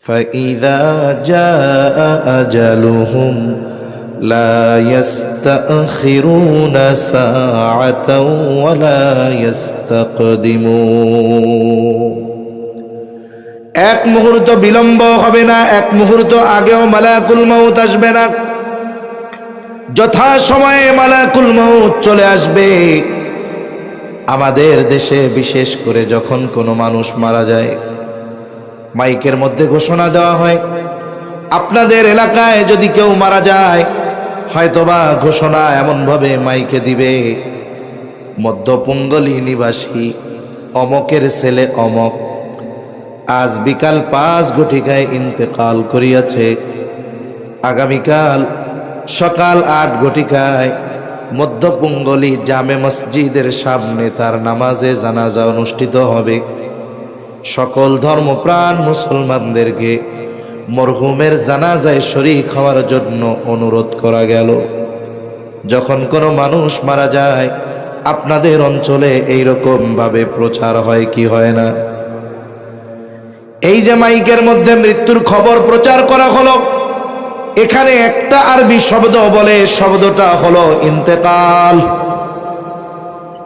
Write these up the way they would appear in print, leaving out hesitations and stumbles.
فإذا جاء أجلهم لا يستأخرون ساعة ولا يستقدمون। এক মুহূর্ত বিলম্ব হবে না, এক মুহূর্ত আগেও মালাকুল মউত আসবে না। যথা সময়ে মালাকুল মউত চলে আসবে। আমাদের দেশে বিশেষ করে যখন কোনো মানুষ মারা যায়, মাইকের মধ্যে ঘোষণা দেওয়া হয়, আপনাদের এলাকায় যদি কেউ মারা যায়, হয়তোবা ঘোষণা এমনভাবে মাইকে দিবে, মধ্যপঙ্গলী নিবাসী অমকের ছেলে অমক আজ বিকাল 5 ঘটিকায় ইন্তেকাল করিয়াছে। আগামীকাল সকাল 8 ঘটিকায় মধ্যপঙ্গলী জামে মসজিদের সামনে তার নামাজে জানাজা অনুষ্ঠিত হবে। সকল ধর্মপ্রাণ মুসলমানদেরকে মরহুমের জানাজায় শরীক হওয়ার জন্য অনুরোধ করা গেল। যখন কোনো মানুষ মারা যায়, আপনাদের অঞ্চলে এইরকম ভাবে প্রচার হয় কি হয় না? এই যে মাইকের মধ্যে মৃত্যুর খবর প্রচার করা হলো, এখানে একটা আরবি শব্দ বলে, শব্দটা হলো ইন্তেকাল।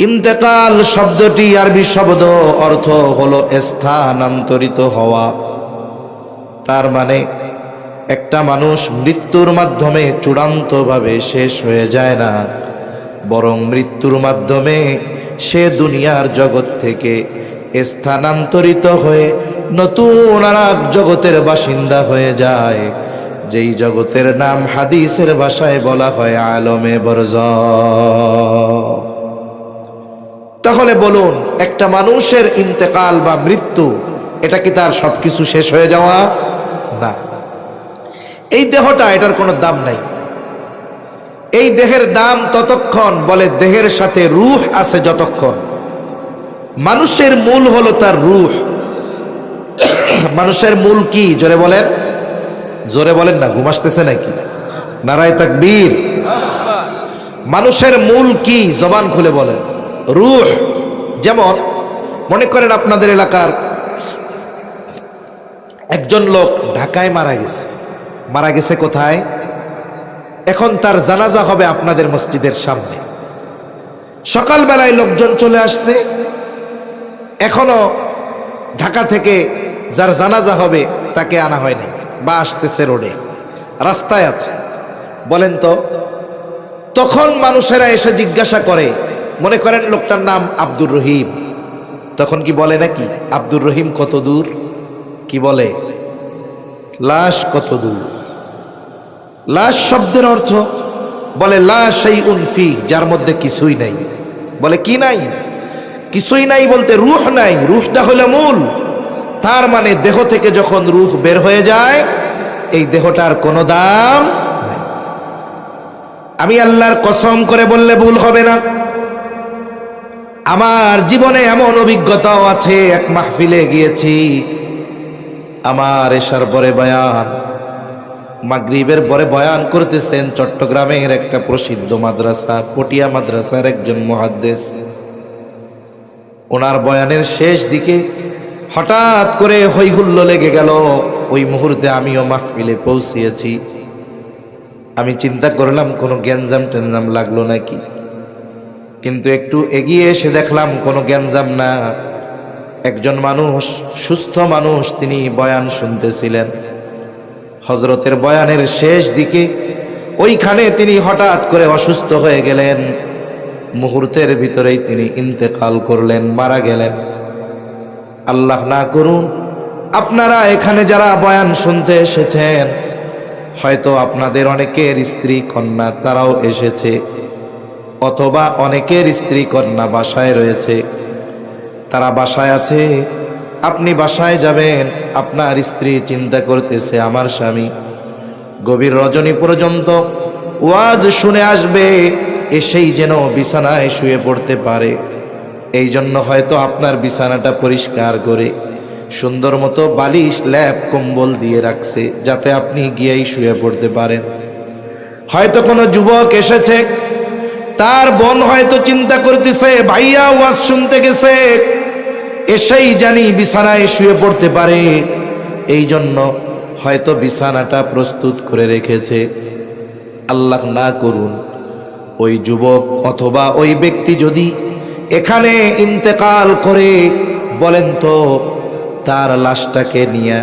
ইন্তেকাল শব্দটি আরবি শব্দ, অর্থ হলো স্থানান্তরিত হওয়া। তার মানে একটা মানুষ মৃত্যুর মাধ্যমে চূড়ান্তভাবে শেষ হয়ে যায় না, বরং মৃত্যুর মাধ্যমে সে দুনিয়ার জগৎ থেকে স্থানান্তরিত হয়ে নতুন আরেক জগতের বাসিন্দা হয়ে যায়, যেই জগতের নাম হাদিসের ভাষায় বলা হয় আলমে বরজাখ। তাহলে বলুন, একটা মানুষের ইন্তেকাল বা মৃত্যু, এটা কি তার সবকিছু শেষ হয়ে যাওয়া? না। এই দেহটা, এটার কোনো দাম নাই। এই দেহের দাম ততক্ষণ, বলে দেহের সাথে রূহ আছে যতক্ষণ। মানুষের মূল হলো তার রূহ। মানুষের মূল কি? জোরে বলেন, জোরে বলেন না, ঘুম আসতেছে নাকি? নারায়ে তাকবীর। মানুষের মূল কি? জবান খুলে বলেন, রূহ। যেমন মনে করেন আপনাদের এলাকার একজন লোক ঢাকায় মারা গেছে। মারা গেছে কোথায়? এখন তার জানাজা হবে আপনাদের মসজিদের সামনে। সকালবেলায় লোকজন চলে আসছে, এখনো ঢাকা থেকে যার জানাজা হবে তাকে আনা হয়নি, বা আসতেছে, রোডে রাস্তায় আছে। বলেন তো, তখন মানুষেরা এসে জিজ্ঞাসা করে, মনে করেন লোকটার নাম আব্দুর রহিম, তখন কি বলে নাকি আব্দুর রহিম কত দূর? কি বলে? লাশ কত দূর। লাশ শব্দের অর্থ বলে লা শাইউন ফি, যার মধ্যে কিছুই নাই। বলে কি নাই? কিছুই নাই বলতে রূহ নাই। রূহটা হলো মূল। তার মানে দেহ থেকে যখন রূহ বের হয়ে যায়, এই দেহটার কোনো দাম নাই। আমি আল্লাহর কসম করে বললে ভুল হবে না, আমার জীবনে এমন অভিজ্ঞতাও আছে। এক মাহফিলে গিয়েছি, আমার এশার পরে বয়ান, মাগরিবের পরে বয়ান করতেছেন চট্টগ্রামের একটা প্রসিদ্ধ মাদ্রাসা, পটিয়া মাদ্রাসার একজন মুহাদ্দিস। ওনার বয়ানের শেষ দিকে হঠাৎ করে হইহুল্লো লেগে গেল। ওই মুহূর্তে আমিও মাহফিলে পৌঁছিয়েছি। আমি চিন্তা করলাম কোনো গ্যাঞ্জাম টেঞ্জাম লাগলো নাকি, কিন্তু একটু এগিয়ে এসে দেখলাম কোনো গ্যাঞ্জাম না। একজন মানুষ, সুস্থ মানুষ, তিনি বয়ান শুনতেছিলেন। হযরতের বয়ানের শেষ দিকে ওইখানে তিনি হঠাৎ করে অসুস্থ হয়ে গেলেন। মুহূর্তের ভিতরেই তিনি ইন্তেকাল করলেন, মারা গেলেন। আল্লাহ না করুন, আপনারা এখানে যারা বয়ান শুনতে এসেছেন, হয়তো আপনাদের অনেকের স্ত্রী কন্যা তারাও এসেছে, অথবা অনেকের স্ত্রী কন্যা বাসায় রয়েছে, তারা বাসায় আছে। আপনি বাসায় যাবেন, আপনার স্ত্রী চিন্তা করতেছে আমার স্বামী গভীর রজনী পর্যন্ত ওয়াজ শুনে আসবে, এসেই যেন বিছানায় শুয়ে পড়তে পারে। এই জন্য হয়তো আপনার বিছানাটা পরিষ্কার করে সুন্দর মতো বালিশ, ল্যাপ, কম্বল দিয়ে রাখছে, যাতে আপনি গিয়েই শুয়ে পড়তে পারেন। হয়তো কোনো যুবক এসেছে, তার বোন হয়তো চিন্তা করতেছে ভাইয়া ওয়াজ শুনতে গেছে, এসেই জানি বিছানায় শুয়ে পড়তে পারে। এই জন্য হয়তো বিছানাটা প্রস্তুত করে রেখেছে। আল্লাহ না করুন ওই যুবক অথবা ওই ব্যক্তি যদি এখানে ইন্তেকাল করে, বলেন তো তার লাশটাকে নিয়ে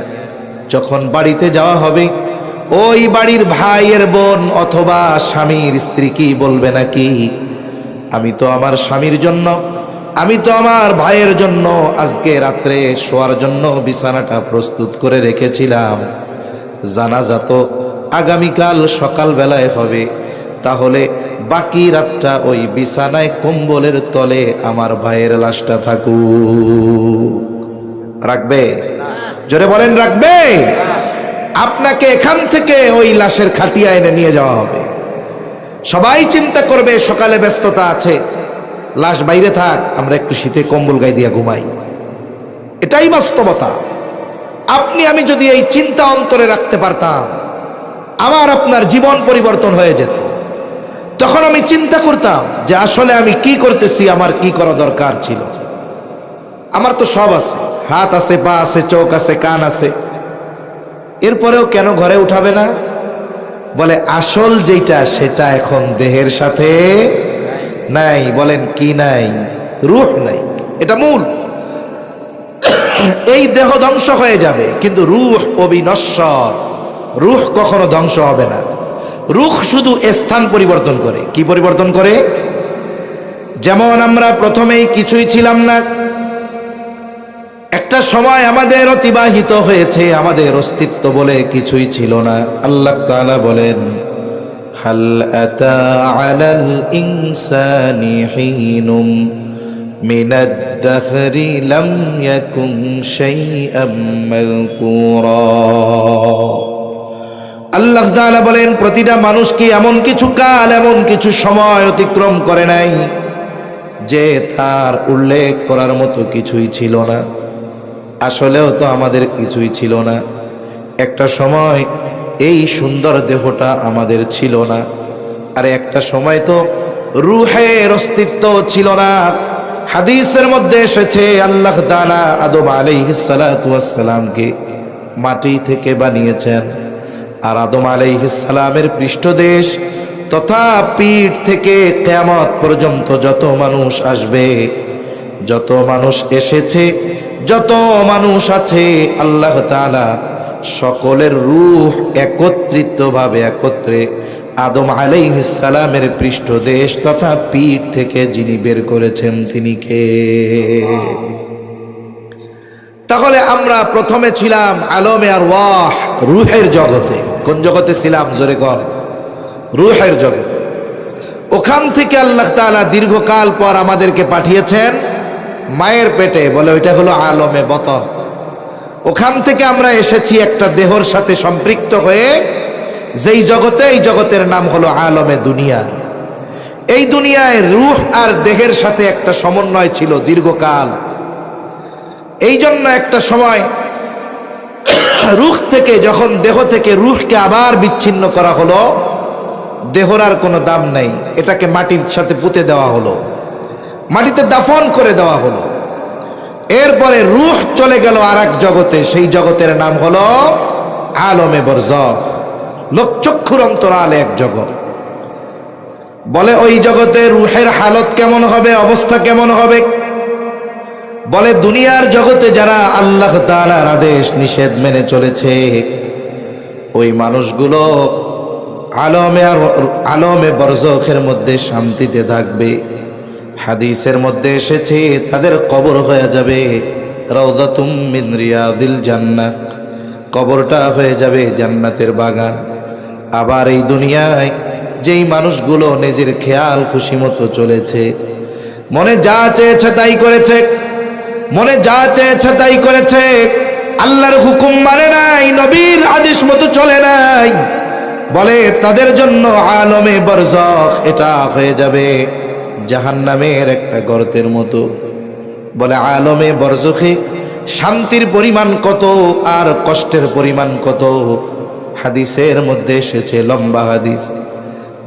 যখন বাড়িতে যাওয়া হবে, ওই বাড়ির ভাইয়ের বোন অথবা স্বামীর স্ত্রী কি বলবে নাকি, আমি তো আমার স্বামীর জন্য, আমি তো আমার ভাইয়ের জন্য আজকে রাত্রে শোয়ার জন্য বিছানাটা প্রস্তুত করে রেখেছিলাম, জানাজা তো আগামীকাল সকালবেলায় হবে, তাহলে বাকি রাতটা ওই বিছানায় কম্বলের তলে আমার ভাইয়ের লাশটা থাকুক। রাখবে? জোরে বলেন, রাখবে? আপনাকে এখান থেকে ওই লাশের খাটিয়া এনে নিয়ে যাওয়া হবে। সবাই চিন্তা করবে সকালে ব্যস্ততা আছে, লাশ বাইরে থাক, আমরা একটু শীতে কম্বল গায়ে দিয়ে ঘুমাই। এটাই বাস্তবতা। আপনি আমি যদি এই চিন্তা অন্তরে রাখতে পারতাম, আমার আপনার জীবন পরিবর্তন হয়ে যেত। তখন আমি চিন্তা করতাম যে আসলে আমি কি করতেছি, আমার কি করা দরকার ছিল। আমার তো সব আছে, হাত আছে, পা আছে, চোখ আছে, কান আছে, এরপরেও কেন ঘরে উঠাবে না? বলে আসল যেটা সেটা এখন দেহের সাথে নাই। বলেন কি নাই? রূহ নাই, এটা মূল। এই দেহ ধ্বংস হয়ে যাবে কিন্তু রূহ অবিনশ্বর, রূহ কখনো ধ্বংস হবে না। রূহ শুধু স্থান পরিবর্তন করে। কি পরিবর্তন করে? যেমন আমরা প্রথমেই কিছুই ছিলাম না, একটা সময় আমাদের অতিবাহিত হয়েছে, আমাদের অস্তিত্ব বলে কিছুই ছিল না। আল্লাহ তাআলা বলেন, হাল আতা আলাল ইনসানি হিনুম মিনাদ দাহরি লাম ইয়াকুন শাইআম মাযকুরা। আল্লাহ তাআলা বলেন, প্রতিটা মানুষ কি এমন কিছু কাল, এমন কিছু সময় অতিক্রম করে নাই যে তার উল্লেখ করার মতো কিছুই ছিল না? আসলেও তো আমাদের কিছুই ছিল না। একটা সময় এই সুন্দর দেহটা আমাদের ছিল না, আর একটা সময় তো রূহের অস্তিত্ব ছিল না। হাদিসের মধ্যে এসেছে আল্লাহ তাআলা আদম আলাইহিস সালাতু ওয়াস সালামকে মাটি থেকে বানিয়েছেন, আর আদম আলাইহিস সালামের পৃষ্ঠদেশ তথা পিঠ থেকে কিয়ামত পর্যন্ত যত মানুষ আসবে, যত মানুষ এসেছে, যত মানুষ আছে, আল্লাহ তাআলা সকলের রূহ একত্রিতভাবে একত্রে আদম আলাইহিস সালামের পৃষ্ঠদেশ তথা পিঠ থেকে যিনি বের করেছেন তিনি কে? তাহলে আমরা প্রথমে ছিলাম আলমে আরওয়াহ, রূহের জগতে। কোন জগতে ছিলাম? জোরে কর। রূহের জগতে। ওখান থেকে আল্লাহ তাআলা দীর্ঘকাল পর আমাদেরকে পাঠিয়েছেন মায়ের পেটে, বলে ওইটা হলো আলমে বতন। ওখান থেকে আমরা এসেছি একটা দেহর সাথে সম্পৃক্ত হয়ে, যেই জগতে, এই জগতের নাম হলো আলমে দুনিয়া। এই দুনিয়ায় রূহ আর দেহের সাথে একটা সমন্বয় ছিল দীর্ঘকাল। এই জন্য একটা সময় রূহ থেকে, যখন দেহ থেকে রূহকে আবার বিচ্ছিন্ন করা হলো, দেহর আর কোনো দাম নাই, এটাকে মাটির সাথে পুঁতে দেওয়া হলো, মাটিতে দাফন করে দেওয়া হলো। এরপরে রূহ চলে গেল আর এক জগতে, সেই জগতের নাম হলো আলমে বরজখ, লোকচক্ষুর অন্তরালে এক জগৎ। বলে ওই জগতে রূহের হালত কেমন হবে, অবস্থা কেমন হবে? বলে দুনিয়ার জগতে যারা আল্লাহ তাআলার আদেশ নিষেধ মেনে চলেছে, ওই মানুষগুলো আলমে বরজখের মধ্যে শান্তিতে থাকবে। হাদিসের মধ্যে এসেছে তাদের কবর হয়ে যাবে রাউদাতুম মিন রিয়াদিল জান্নাহ, কবরটা হয়ে যাবে জান্নাতের বাগান। আবার এই দুনিয়ায় যেই মানুষগুলো নিজের খেয়াল খুশি মতো চলেছে, মনে যা চেয়েছে তাই করেছে, মনে যা চেয়েছে তাই করেছে, আল্লাহর হুকুম মানে নাই, নবীর আদেশ মতো চলে নাই, বলে তাদের জন্য আলমে বরজখ এটা হয়ে যাবে জাহান্নামের একটা গর্তের মতো। বলে আলমে বরজখে শান্তির পরিমাণ কত আর কষ্টের পরিমাণ কত। হাদিসের মধ্যে এসেছে, লম্বা হাদিস,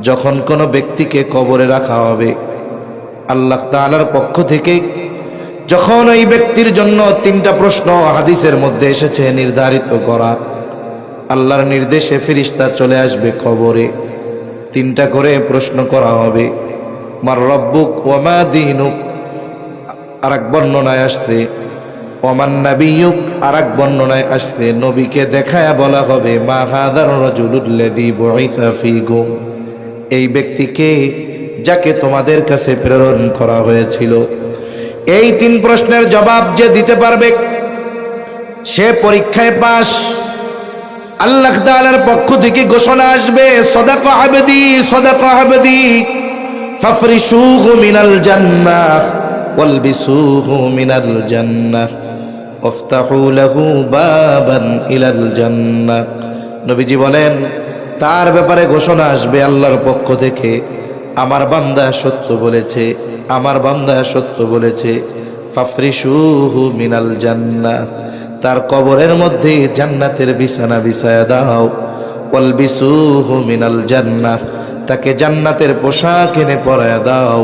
যখন কোনো ব্যক্তিকে কবরে রাখা হবে, আল্লাহ তাআলার পক্ষ থেকে যখন ওই ব্যক্তির জন্য তিনটা প্রশ্ন হাদিসের মধ্যে এসেছে নির্ধারিত করা। আল্লাহর নির্দেশে ফেরেশতা চলে আসবে কবরে। তিনটা করে প্রশ্ন করা হবে, মার রব্বুক ওয়া মা দীনুক, আরেক বর্ণনায় আসছে ওমান নাবিয়ুক, আরেক বর্ণনায় আসছে নবীকে দেখায়া বলা হবে মা হাযার রাজুলুল্লাযী বুইসা ফীকুম, এই ব্যক্তিকে যাকে তোমাদের কাছে প্রেরণ করা হয়েছিল। এই তিন প্রশ্নের জবাব যে দিতে পারবে সে পরীক্ষায় পাস। আল্লাহ তাআলার পক্ষ থেকে ঘোষণা আসবে সাদাকা আবদি সাদাকা আবদি ফাফরিশুহু মিনাল জান্নাহ ওয়ালবিসুহু মিনাল জান্নাহ ওয়াফতাহু লাহু বাবান ইলাল জান্নাহ। নবীজি বলেন তার ব্যাপারে ঘোষণা আসবে আল্লাহর পক্ষ থেকে, আমার বান্দা সত্য বলেছে, আমার বান্দা সত্য বলেছে। ফাফরিশুহু মিনাল জান্নাহ, তার কবরের মধ্যে জান্নাতের বিছানা বিছায়া দাও। ওয়ালবিসুহু মিনাল জান্নাহ, তাকে জান্নাতের পোশাক এনে পরায়া দাও।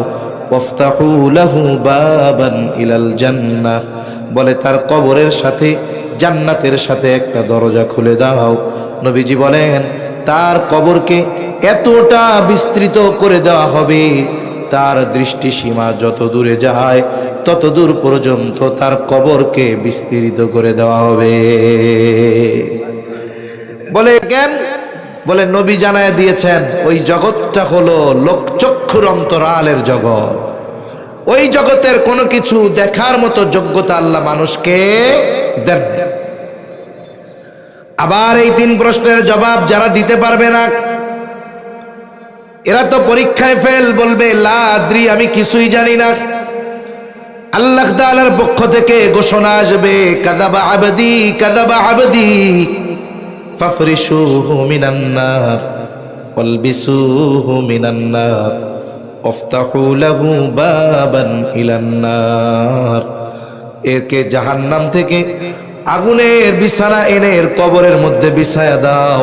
ওয়াফতাহু লাহু বাবান ইলাল জান্নাহ, বলে তার কবরের সাথে জান্নাতের সাথে একটা দরজা খুলে দাও। নবীজি বলেন তার কবরকে এতটা বিস্তৃত করে দেওয়া হবে, তার দৃষ্টিসীমা যত দূরে যায় তত দূর পর্যন্ত তার কবরকে বিস্তৃত করে দেওয়া হবে। বলে জ্ঞান, বলে নবী জানায় দিয়েছেন ওই জগৎটা হলো লোকচক্ষুর অন্তরালের জগৎ। ওই জগতের কোনো কিছু দেখার মতো যোগ্যতা আল্লাহ মানুষকে দেন। আবার এই তিন প্রশ্নের জবাব যারা দিতে পারবে না এরা তো পরীক্ষায় ফেল, বলবে লা আদ্রি, আমি কিছুই জানি না। আল্লাহ তাআলার পক্ষ থেকে ঘোষণা আসবে কাযাবা আবদি কাযাবা আবদি ফাফরিশুহু মিনান নার ওয়ালবিসুহু মিনান নার ওয়াফতাহু লাহু বাবান ইলান নার। একে জাহান্নাম থেকে আগুনের বিছানা এনে এর কবরের মধ্যে বিছায়া দাও,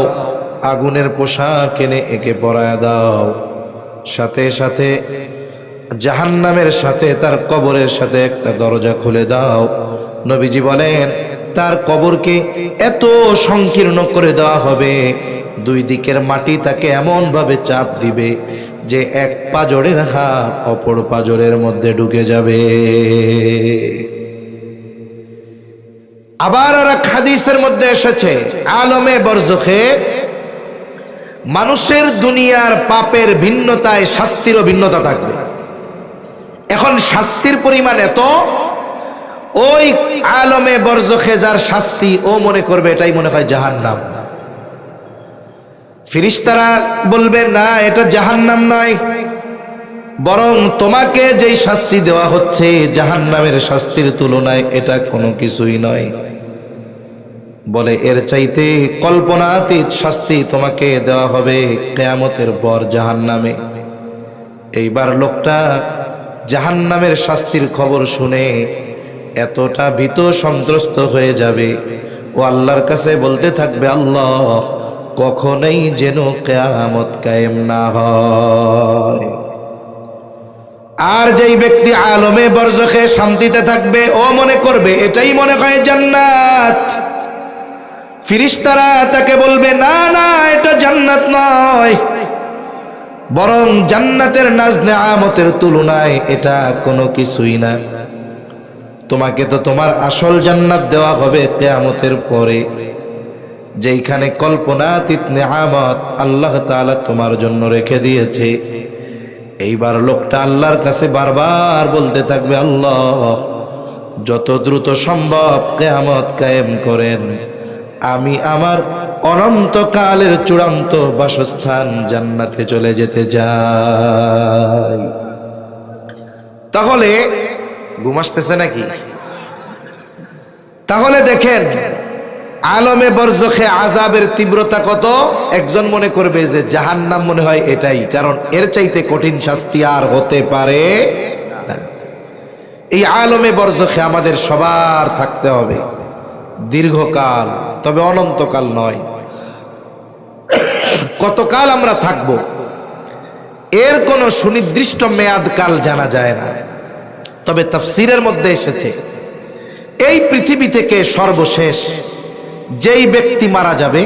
আগুনের পোশাক এনে একে পরায়া দাও। সাথে সাথে জাহান্নামের সাথে তার কবরের সাথে একটা দরজা খুলে দাও। নবীজি বলেন তার কবরকে এত সংকীর্ণ করে দেওয়া হবে, দুই দিকের মাটি তাকে এমন ভাবে চাপ দিবে যে এক পাজরের হাত অপর পাজরের মধ্যে ঢুকে যাবে। আবার আর এক হাদিসের মধ্যে এসেছে আলমে বরজখে মানুষের দুনিয়ার পাপের ভিন্নতায় শাস্তিরও ভিন্নতা থাকবে। এখন শাস্তির পরিমাণ এত, ওই আলমে বরজখে যার শাস্তি ও মনে করবে এটাই মনে হয় জাহান্নাম। ফেরেশতারা বলবে না এটা জাহান্নাম নয়, বরং তোমাকে যেই শাস্তি দেওয়া হচ্ছে জাহান্নামের শাস্তির তুলনায় এটা কোনো কিছুই নয়। বলে এর চাইতে কল্পনাতীত শাস্তি তোমাকে দেওয়া হবে কিয়ামতের পর জাহান্নামে। এইবার লোকটা জাহান্নামের শাস্তির খবর শুনে এতটা ভীত সন্ত্রস্ত হয়ে যাবে, ও আল্লাহর কাছে বলতে থাকবে আল্লাহ কখনোই যেন কিয়ামত কায়েম না হয়। আর যেই ব্যক্তি আলমে বরজখে শান্তিতে থাকবে ও মনে করবে এটাই মনে হয় জান্নাত। ফেরেশতারা তাকে বলবে না না এটা জান্নাত নয়, বরং জান্নাতের নাজ নেয়ামতের তুলনায় এটা কোনো কিছুই না। তোমাকে তো তোমার আসল জান্নাত দেওয়া হবে কিয়ামতের পরে, যেইখানে কল্পনাতীত নেয়ামত আল্লাহ তাআলা তোমার জন্য রেখে দিয়েছে। এইবার লোকটা আল্লাহর কাছে বারবার বলতে থাকবে আল্লাহ যত দ্রুত সম্ভব কিয়ামত কায়েম করেন, আমি আমার অনন্তকালের চূড়ান্ত বাসস্থান জান্নাতে চলে যেতে চাই। তাহলে ঘুম আসতেছে নাকি? তাহলে দেখেন আলমে বরজখে আযাবের তীব্রতা কত। একজন মনে করবে যে জাহান্নাম মনে হয় এটাই, কারণ এর চাইতে কঠিন শাস্তি আর হতে পারে না। এই আলমে বরজখে আমাদের সবার থাকতে হবে দীর্ঘকাল, তবে অনন্তকাল নয়। কতকাল আমরা থাকব এর কোনো সুনির্দিষ্ট মেয়াদ কাল জানা যায় না, তবে তাফসীরের মধ্যে এসেছে এই পৃথিবী থেকে সর্বশেষ যেই ব্যক্তি মারা যাবে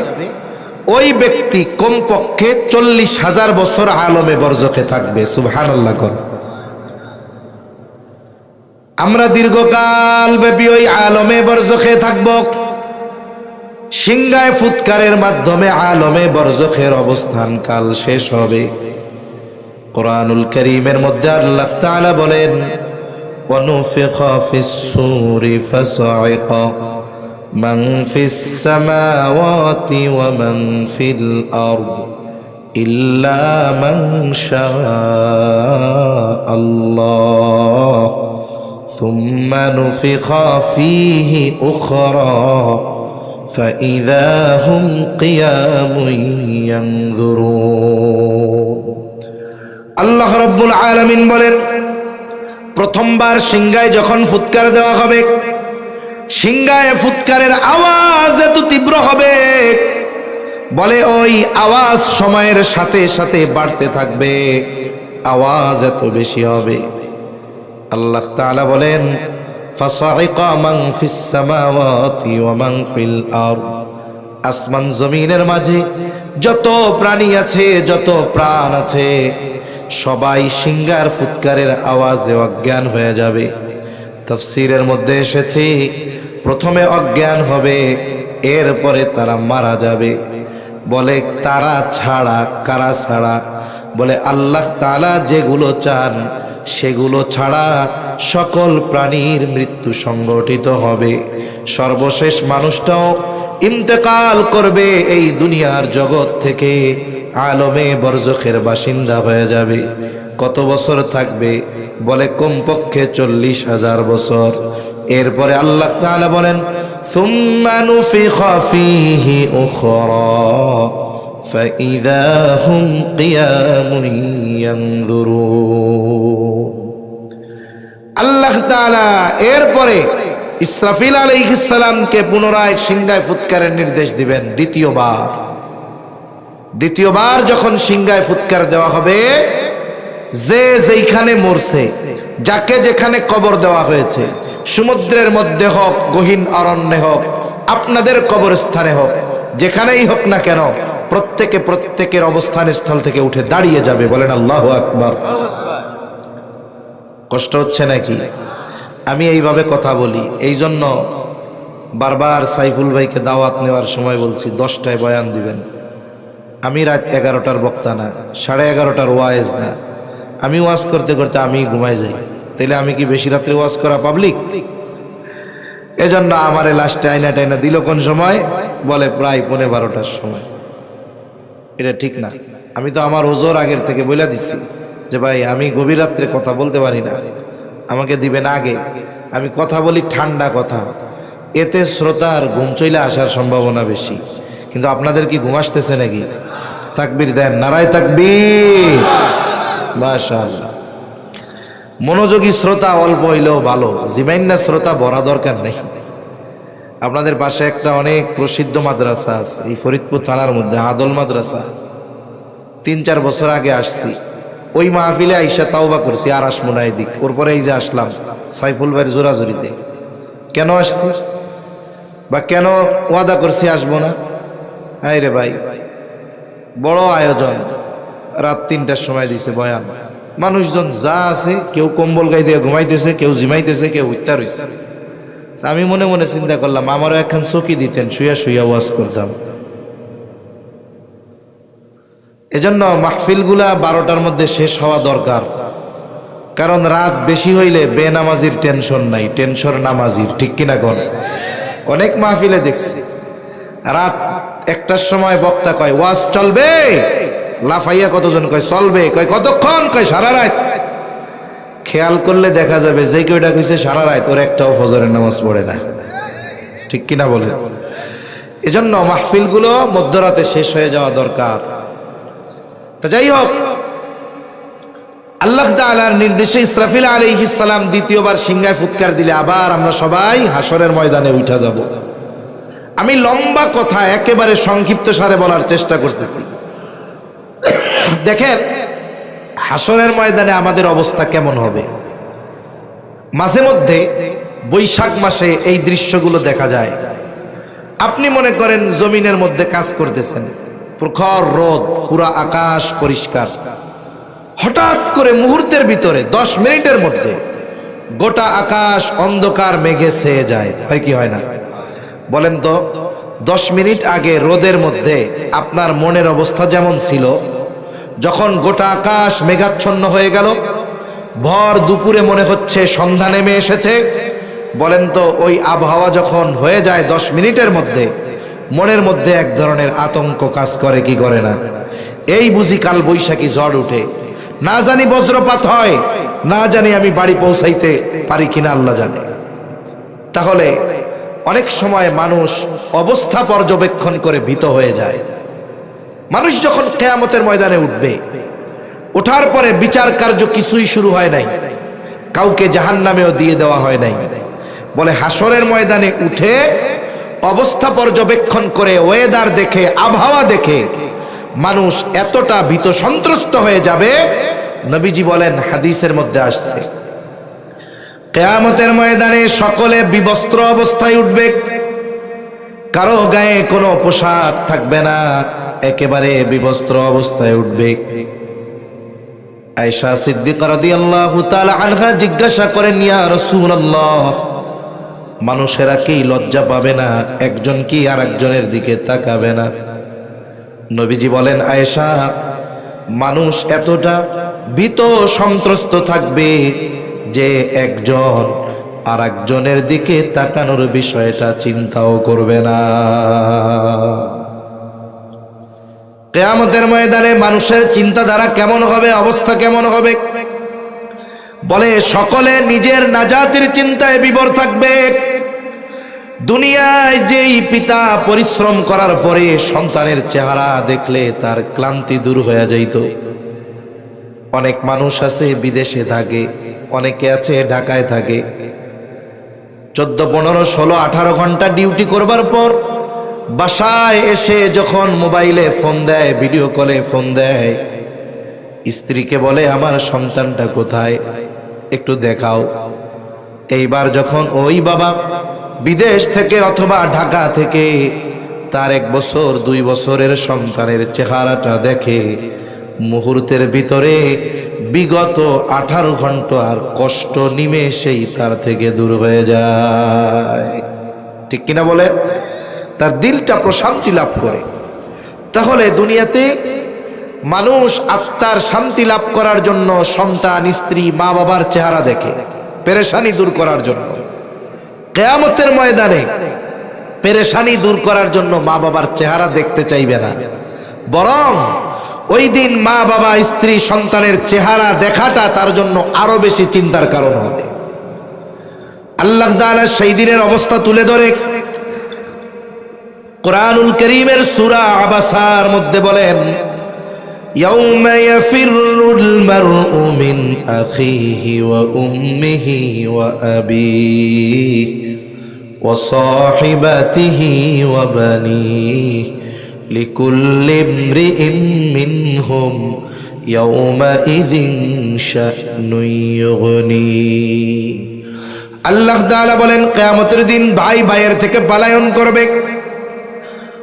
ওই ব্যক্তি কমপক্ষে 40,000 বছর আলমে বরজখে থাকবে। সুবহানাল্লাহ। আমরা দীর্ঘকাল ব্যাপী ওই আলমে বরজখে থাকব। সিংহায় ফুৎকারের মাধ্যমে আলমে বরজখের অবস্থান কাল শেষ হবে। কোরআনুল কারীমের মধ্যে আল্লাহ তাআলা বলেন, ওয়ানুফিখা ফিস-সূরি ফাসাইকা মান ফিস-সামাওয়াতি ওয়া মান ফিল আরদ ইল্লা মান শাআল্লাহ সুম্মা নুফিখা ফীহি উখরা ফাইযা হুম কিয়ামুন ইয়ানযুরুন। আল্লাহ রাব্বুল আলামিন বলেন, প্রথমবার সিংহায় যখন ফুৎকার দেওয়া হবে, সিংহায় ফুৎকারের আওয়াজ এত তীব্র হবে, বলে ওই আওয়াজ সময়ের সাথে সাথে বাড়তে থাকবে, আওয়াজ এত বেশি হবে। আল্লাহ তাআলা বলেন, ফাসাইকা মান ফিস সামাওয়াতি ওয়া মান ফিল আরদ, আসমান জমিনের মাঝে যত প্রাণী আছে, যত প্রাণ আছে, সবাই সিংহার ফুৎকারের আওয়াজে অজ্ঞান হয়ে যাবে। তাফসীরের মধ্যে এসেছে, প্রথমে অজ্ঞান হবে, এরপরে তারা মারা যাবে। বলে তারা ছাড়া, কারা ছাড়া? বলে আল্লাহ তাআলা যেগুলো চান সেগুলো ছাড়া সকল প্রাণীর মৃত্যু সংগঠিত হবে। সর্বশেষ মানুষটাও ইন্তেকাল করবে, এই দুনিয়ার জগৎ থেকে আলমে বরজখের বাসিন্দা হয়ে যাবে। কত বছর থাকবে? বলে কমপক্ষে 40,000 বছর। এরপরে আল্লাহ তাআলা বলেন, সুম্মা নুফিখা ফীহি উখরা ফাইযা হুম কিয়ামুন ইয়ানযুরুন। আল্লাহ তাআলা এরপরে ইসরাফিল আলাইহিস সালামকে পুনরায় সিংহায় ফুৎকারের নির্দেশ দিবেন। দ্বিতীয়বার যখন সিংহায় ফুৎকার দেওয়া হবে, যে যেখানে মরছে, যাকে যেখানে কবর দেওয়া হয়েছে, সমুদ্রের মধ্যে হোক, গহীন অরণ্যে হোক, আপনাদের কবরস্থানে হোক, যেখানেই হোক না কেন, প্রত্যেকের অবস্থান স্থল থেকে উঠে দাঁড়িয়ে যাবে। বলেন আল্লাহু আকবার। কষ্ট হচ্ছে নাকি? আমি এইভাবে কথা বলি, এই জন্য বারবার সাইফুল ভাইকে দাওয়াত নেওয়ার সময় বলছি 10টায় বয়ান দিবেন। আমি রাত 11টার বক্তা না, 11:30টার ওয়াজ না। আমি ওয়াজ করতে করতে আমি ঘুমাই যাই, তাইলে আমি কি বেশি রাত্রে ওয়াজ করা পাবলিক? এজন্য আমারে লাস্টে আইনা টাইনা দিল কোন সময়? বলে প্রায় 12:15টার সময়। এটা ঠিক না। আমি তো আমার ওজোর আগের থেকে বলে দিচ্ছি যে ভাই আমি গভীর রাত্রে কথা বলতে পারি না, আমাকে দিবেন আগে। আমি কথা বলি ঠান্ডা কথা, এতে শ্রোতার ঘুম চলে আসার সম্ভাবনা বেশি। কিন্তু আপনাদের কি ঘুম আসতেছে নাকি? তাকবীর দেন, নারায়ে তাকবীর, মাশাআল্লাহ। মনোযোগী শ্রোতা অল্প হইলেও ভালো, জিমাইন্না শ্রোতা বড়া দরকার নেই। আপনাদের পাশে একটা অনেক প্রসিদ্ধ মাদ্রাসা আছে এই ফরিদপুর থানার মধ্যে, আদল মাদ্রাসা। 3-4 বছর আগে আসছি, ওই মাহফিলে আইসা তাওবা করছি, আর আসবো না এদিক। ওর পরে এই যে আসলাম সাইফুল ভাইয়ের জোরাজুরিতে। কেন আসছি বা কেন ওয়াদা করছি আসবো না? হ্যাঁ রে ভাই, বড় আয়োজন, রাত 3টার সময় দিছে বয়ান। মানুষজন যা আছে, কেউ কম্বল গায়ে দিয়ে ঘুমাইতেছে, কেউ জিমাইতেছে, কেউ উত্তার হইছে। আমি মনে মনে চিন্তা করলাম, আমারও একখান চকি দিতেন, শুয়া শুয়া ওয়াজ করতাম। এজন্য মাহফিলগুলা 12টার মধ্যে শেষ হওয়া দরকার। কারণ রাত বেশি হইলে বেনামাজির টেনশন নাই, টেনশন নামাজির। ঠিক কিনা কোন? অনেক মাহফিলে দেখছি রাত 1টার সময় বক্তা কয় ওয়াজ চলবে, লাফাইয়া কতজন কয় চলবে, কয় কতক্ষণ, কয় সারা রাত। খেয়াল করলে দেখা যাবে যে কেউটা কইছে সারা রাত, ওর একটাও ফজরের নামাজ পড়ে না। ঠিক কিনা বলে? এজন্য মাহফিলগুলো মধ্যরাতে শেষ হয়ে যাওয়া দরকার। তা যাই হোক, আল্লাহ তাআলার নির্দেশে ইসরাফিল আলাইহিস সালাম দ্বিতীয়বার সিংহায় ফুৎকার দিলে আবার আমরা সবাই হাসরের ময়দানে উঠা যাব। আমি লম্বা কথা একেবারে সংক্ষিপ্ত সারে বলার চেষ্টা করতেছি। দেখেন হাসরের ময়দানে আমাদের অবস্থা কেমন হবে। মাঝে মধ্যে বৈশাখ মাসে এই দৃশ্যগুলো দেখা যায়। আপনি মনে করেন জমিনের মধ্যে কাজ করতেছেন, প্রখর রোদ, পুরা আকাশ পরিষ্কার। হঠাৎ করে মুহূর্তের ভিতরে 10 মিনিটের মধ্যে গোটা আকাশ অন্ধকার মেঘে ছেয়ে যায়। হয় কি হয় না? বলেন তো, 10 মিনিট আগে রোদের মধ্যে আপনার মনের অবস্থা যেমন ছিল, যখন গোটা আকাশ মেঘাচ্ছন্ন হয়ে গেল, ভর দুপুরে মনে হচ্ছে সন্ধ্যা নেমে এসেছে, বলেন তো ওই আবহাওয়া যখন হয়ে যায় 10 মিনিটের মধ্যে, মনের মধ্যে এক ধরনের আতঙ্ক কাজ করে কি করে না? এই বুঝি কাল বৈশাখী ঝড় উঠে, না জানি বজ্রপাত হয়, না জানি আমি বাড়ি পৌঁছাইতে পারি কিনা আল্লাহ জানে। তাহলে অনেক সময় মানুষ অবস্থা পর্যবেক্ষণ করে ভীত হয়ে যায়। মানুষ যখন কিয়ামতের ময়দানে উঠবে, ওঠার পরে বিচার কার্য কিছুই শুরু হয় নাই, কাউকে জাহান্নামেও দিয়ে দেওয়া হয় নাই। বলে হাসরের ময়দানে উঠে অবস্থা পর্যবেক্ষণ করে, ওয়েদার দেখে, আবহাওয়া দেখে মানুষ এতটা ভীত সন্ত্রস্ত হয়ে যাবে, নবীজি বলেন, হাদিসের মধ্যে আসছে, কিয়ামতের ময়দানে সকলে বিবস্ত্র অবস্থায় উঠবে, কারো গায়ে কোনো পোশাক থাকবে না, একেবারে বিবস্ত্র অবস্থায় উঠবে। আয়েশা সিদ্দিকা রাদিয়াল্লাহু তাআলা আনহা জিজ্ঞাসা করেন, ইয়া রাসূলুল্লাহ, মানুষেরা কি লজ্জা পাবে না? একজন কি আরেকজনের দিকে তাকাবে না? নবীজি বলেন, আয়েশা, মানুষ এতটা ভীত সন্ত্রস্ত থাকবে যে একজন আরেকজনের দিকে তাকানোর বিষয়টা চিন্তাও করবে না। কিয়ামতের ময়দানে মানুষের চিন্তাধারা কেমন হবে, অবস্থা কেমন হবে? বলে সকলে নিজের নাজাতের চিন্তায় বিভোর থাকবে। দুনিয়ায় যেই পিতা পরিশ্রম করার পরে সন্তানের চেহারা দেখলে তার ক্লান্তি দূর হয়ে যাইত, অনেক মানুষ আছে বিদেশে থাকে, অনেকে আছে ঢাকায় থাকে, 14, 15, 16, 18 ঘন্টা ডিউটি করবার পর বাসায় এসে যখন মোবাইলে ফোন দেয়, ভিডিও কলে ফোন দেয়, স্ত্রীকে বলে, আমার সন্তানটা কোথায়, একটু দেখাও। এইবার যখন ওই বাবা বিদেশ থেকে অথবা ঢাকা থেকে তার 1 বছর 2 বছরের সন্তানের চেহারাটা দেখে, মুহূর্তের ভিতরে বিগত 18 ঘন্টার কষ্ট নিমেষেই তার থেকে দূর হয়ে যায়। ঠিক কিনা বলেন? তার দিলটা প্রশান্তি লাভ করে। তাহলে দুনিয়াতে মানুষ আত্মার শান্তি লাভ করার জন্য সন্তান, স্ত্রী, মা বাবার চেহারা দেখে, পেরেশানি দূর করার জন্য। কিয়ামতের ময়দানে পেরেশানি দূর করার জন্য মা বাবার চেহারা দেখতে চাইবে না, বরং ওই দিন মা বাবা, স্ত্রী, সন্তানের চেহারা দেখাটা তার জন্য আরো বেশি চিন্তার কারণ হবে। আল্লাহ তাআলা সেই দিনের অবস্থা তুলে ধরে কুরআনুল কারীমের সূরা আবাসার মধ্যে বলেন, ইয়াউমা ইয়াফিরুল মারউ মিন আখিহি ওয়া উম্মিহি ওয়া আবিহি ওয়া সাহিবাতিহি ওয়া বানিহি লিকুল্লি ইমরিইন মিনহুম ইয়াউমাইযিন শা'নুন ইউগনি। আল্লাহ তাআলা বলেন, কিয়ামতের দিন ভাই ভাইয়ের থেকে পলায়ন করবে,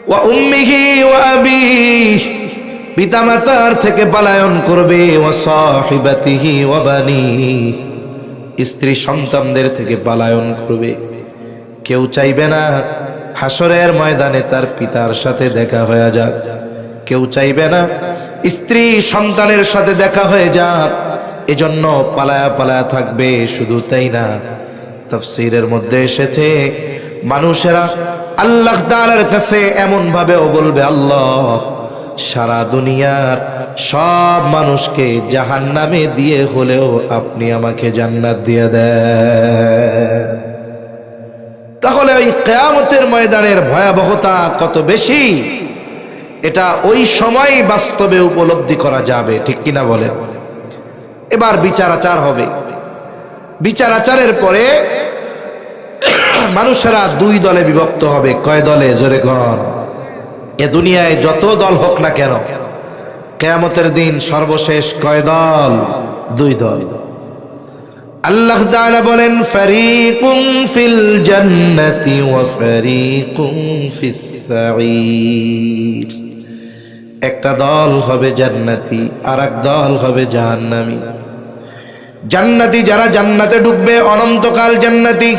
ওয়া উম্মিহি ওয়া আবিহি, পিতামাতার থেকে পলায়ন করবে, ওয়া সাহিবাতিহি ওয়া বানিহি, স্ত্রী সন্তানদের থেকে পলায়ন করবে। কেউ চাইবে না হাসরের ময়দানে তার পিতার সাথে দেখা হয়ে যাক, কেউ চাইবে না স্ত্রী সন্তানের সাথে দেখা হয়ে যাক, এজন্য পালায়া পালায়া থাকবে। শুধু তাই না, তাফসীরের মধ্যে এসেছে মানুষেরা আল্লাহ তাআলার কাছে এমন ভাবেও বলবে, আল্লাহ, সারা দুনিয়ার সব মানুষকে জাহান্নামে দিয়ে হলেও আপনি আমাকে জান্নাত দিয়ে দেন। তাহলে ওই কিয়ামতের ময়দানের ভয়াবহতা কত বেশি, এটা ওই সময় বাস্তবে উপলব্ধি করা যাবে। ঠিক কিনা বলেন? এবার বিচার আচার হবে। বিচার আচারের পরে মানুষেরা 2 দলে বিভক্ত হবে। কয় দলে? জোরে কর। এ দুনিয়ায় যত দল হোক না কেন, কিয়ামতের দিন সর্বশেষ কয় দল? 2 দল। আল্লাহ তাআলা বলেন, ফারিকুম ফিল জান্নাতি ওয়া ফারিকুম ফিস সাঈর। একটা দল হবে জান্নাতি, আর এক দল হবে জাহান্নামী। জান্নাতি যারা জান্নাতে ঢুকবে অনন্তকাল জান্নাতি।